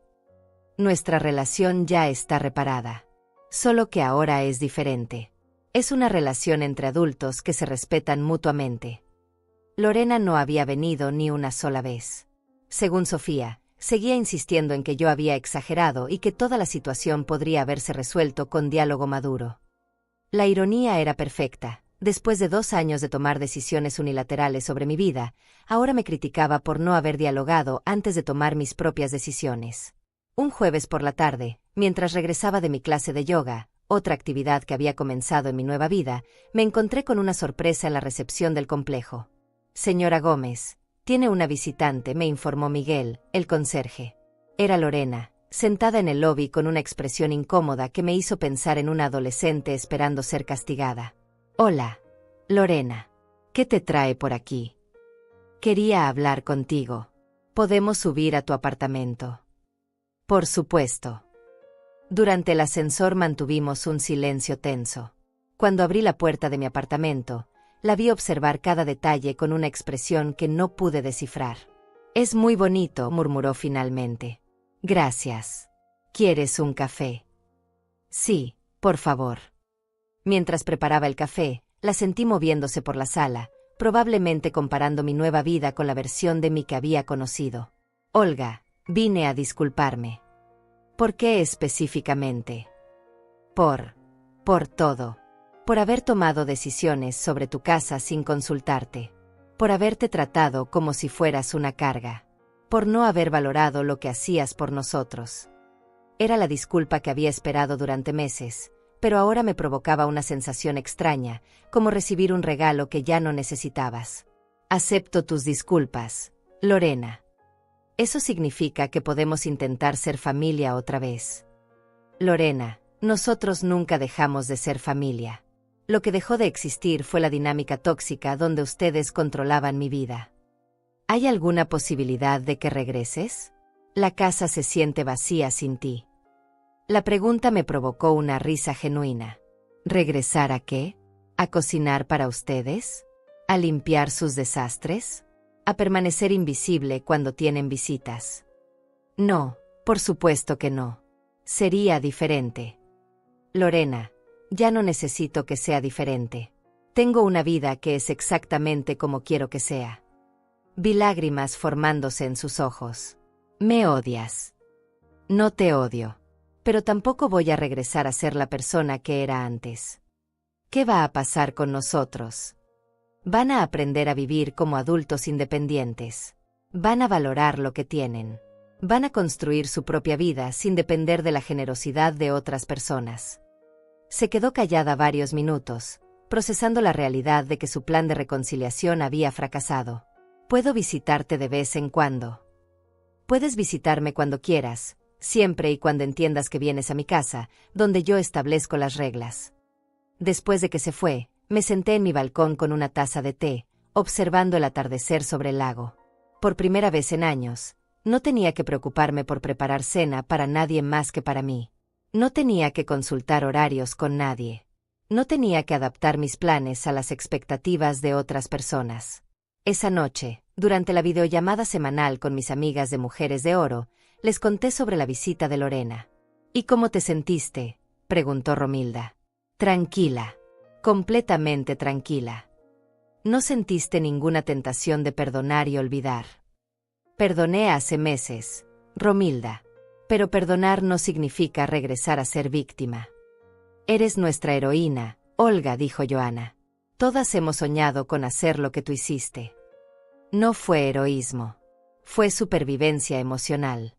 Nuestra relación ya está reparada. Solo que ahora es diferente. Es una relación entre adultos que se respetan mutuamente. Lorena no había venido ni una sola vez. Según Sofía, seguía insistiendo en que yo había exagerado y que toda la situación podría haberse resuelto con diálogo maduro. La ironía era perfecta. Después de 2 años de tomar decisiones unilaterales sobre mi vida, ahora me criticaba por no haber dialogado antes de tomar mis propias decisiones. Un jueves por la tarde, mientras regresaba de mi clase de yoga, otra actividad que había comenzado en mi nueva vida, me encontré con una sorpresa en la recepción del complejo. Señora Gómez, tiene una visitante, me informó Miguel, el conserje. Era Lorena, sentada en el lobby con una expresión incómoda que me hizo pensar en una adolescente esperando ser castigada. Hola, Lorena. ¿Qué te trae por aquí? Quería hablar contigo. ¿Podemos subir a tu apartamento? Por supuesto. Durante el ascensor mantuvimos un silencio tenso. Cuando abrí la puerta de mi apartamento, la vi observar cada detalle con una expresión que no pude descifrar. Es muy bonito, murmuró finalmente. Gracias. ¿Quieres un café? Sí, por favor. Mientras preparaba el café, la sentí moviéndose por la sala, probablemente comparando mi nueva vida con la versión de mí que había conocido. Olga, vine a disculparme. ¿Por qué específicamente? Por todo. Por haber tomado decisiones sobre tu casa sin consultarte. Por haberte tratado como si fueras una carga. Por no haber valorado lo que hacías por nosotros. Era la disculpa que había esperado durante meses, pero ahora me provocaba una sensación extraña, como recibir un regalo que ya no necesitabas. Acepto tus disculpas, Lorena. Eso significa que podemos intentar ser familia otra vez. Lorena, nosotros nunca dejamos de ser familia. Lo que dejó de existir fue la dinámica tóxica donde ustedes controlaban mi vida. ¿Hay alguna posibilidad de que regreses? La casa se siente vacía sin ti. La pregunta me provocó una risa genuina. ¿Regresar a qué? ¿A cocinar para ustedes? ¿A limpiar sus desastres? ¿A permanecer invisible cuando tienen visitas? No, por supuesto que no. Sería diferente. Lorena, ya no necesito que sea diferente. Tengo una vida que es exactamente como quiero que sea. Vi lágrimas formándose en sus ojos. Me odias. No te odio. Pero tampoco voy a regresar a ser la persona que era antes. ¿Qué va a pasar con nosotros? Van a aprender a vivir como adultos independientes. Van a valorar lo que tienen. Van a construir su propia vida sin depender de la generosidad de otras personas. Se quedó callada varios minutos, procesando la realidad de que su plan de reconciliación había fracasado. ¿Puedo visitarte de vez en cuando? Puedes visitarme cuando quieras, siempre y cuando entiendas que vienes a mi casa, donde yo establezco las reglas. Después de que se fue, me senté en mi balcón con una taza de té, observando el atardecer sobre el lago. Por primera vez en años, no tenía que preocuparme por preparar cena para nadie más que para mí. No tenía que consultar horarios con nadie. No tenía que adaptar mis planes a las expectativas de otras personas. Esa noche, durante la videollamada semanal con mis amigas de Mujeres de Oro, les conté sobre la visita de Lorena. ¿Y cómo te sentiste?, preguntó Romilda. Tranquila. Completamente tranquila. ¿No sentiste ninguna tentación de perdonar y olvidar? Perdoné hace meses, Romilda. Pero perdonar no significa regresar a ser víctima. Eres nuestra heroína, Olga, dijo Joana. Todas hemos soñado con hacer lo que tú hiciste. No fue heroísmo. Fue supervivencia emocional.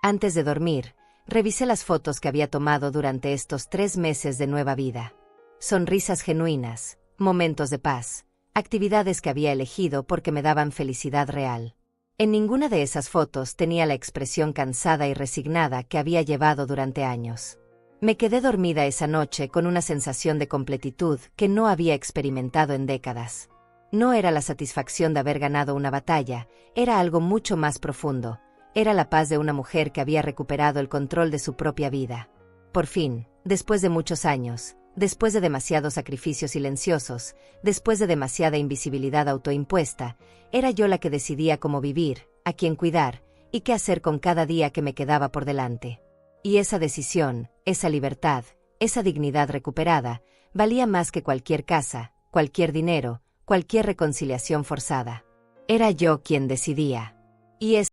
Antes de dormir, revisé las fotos que había tomado durante estos 3 meses de nueva vida. Sonrisas genuinas, momentos de paz, actividades que había elegido porque me daban felicidad real. En ninguna de esas fotos tenía la expresión cansada y resignada que había llevado durante años. Me quedé dormida esa noche con una sensación de completitud que no había experimentado en décadas. No era la satisfacción de haber ganado una batalla, era algo mucho más profundo. Era la paz de una mujer que había recuperado el control de su propia vida. Por fin, después de muchos años, después de demasiados sacrificios silenciosos, después de demasiada invisibilidad autoimpuesta, era yo la que decidía cómo vivir, a quién cuidar, y qué hacer con cada día que me quedaba por delante. Y esa decisión, esa libertad, esa dignidad recuperada, valía más que cualquier casa, cualquier dinero, cualquier reconciliación forzada. Era yo quien decidía. Y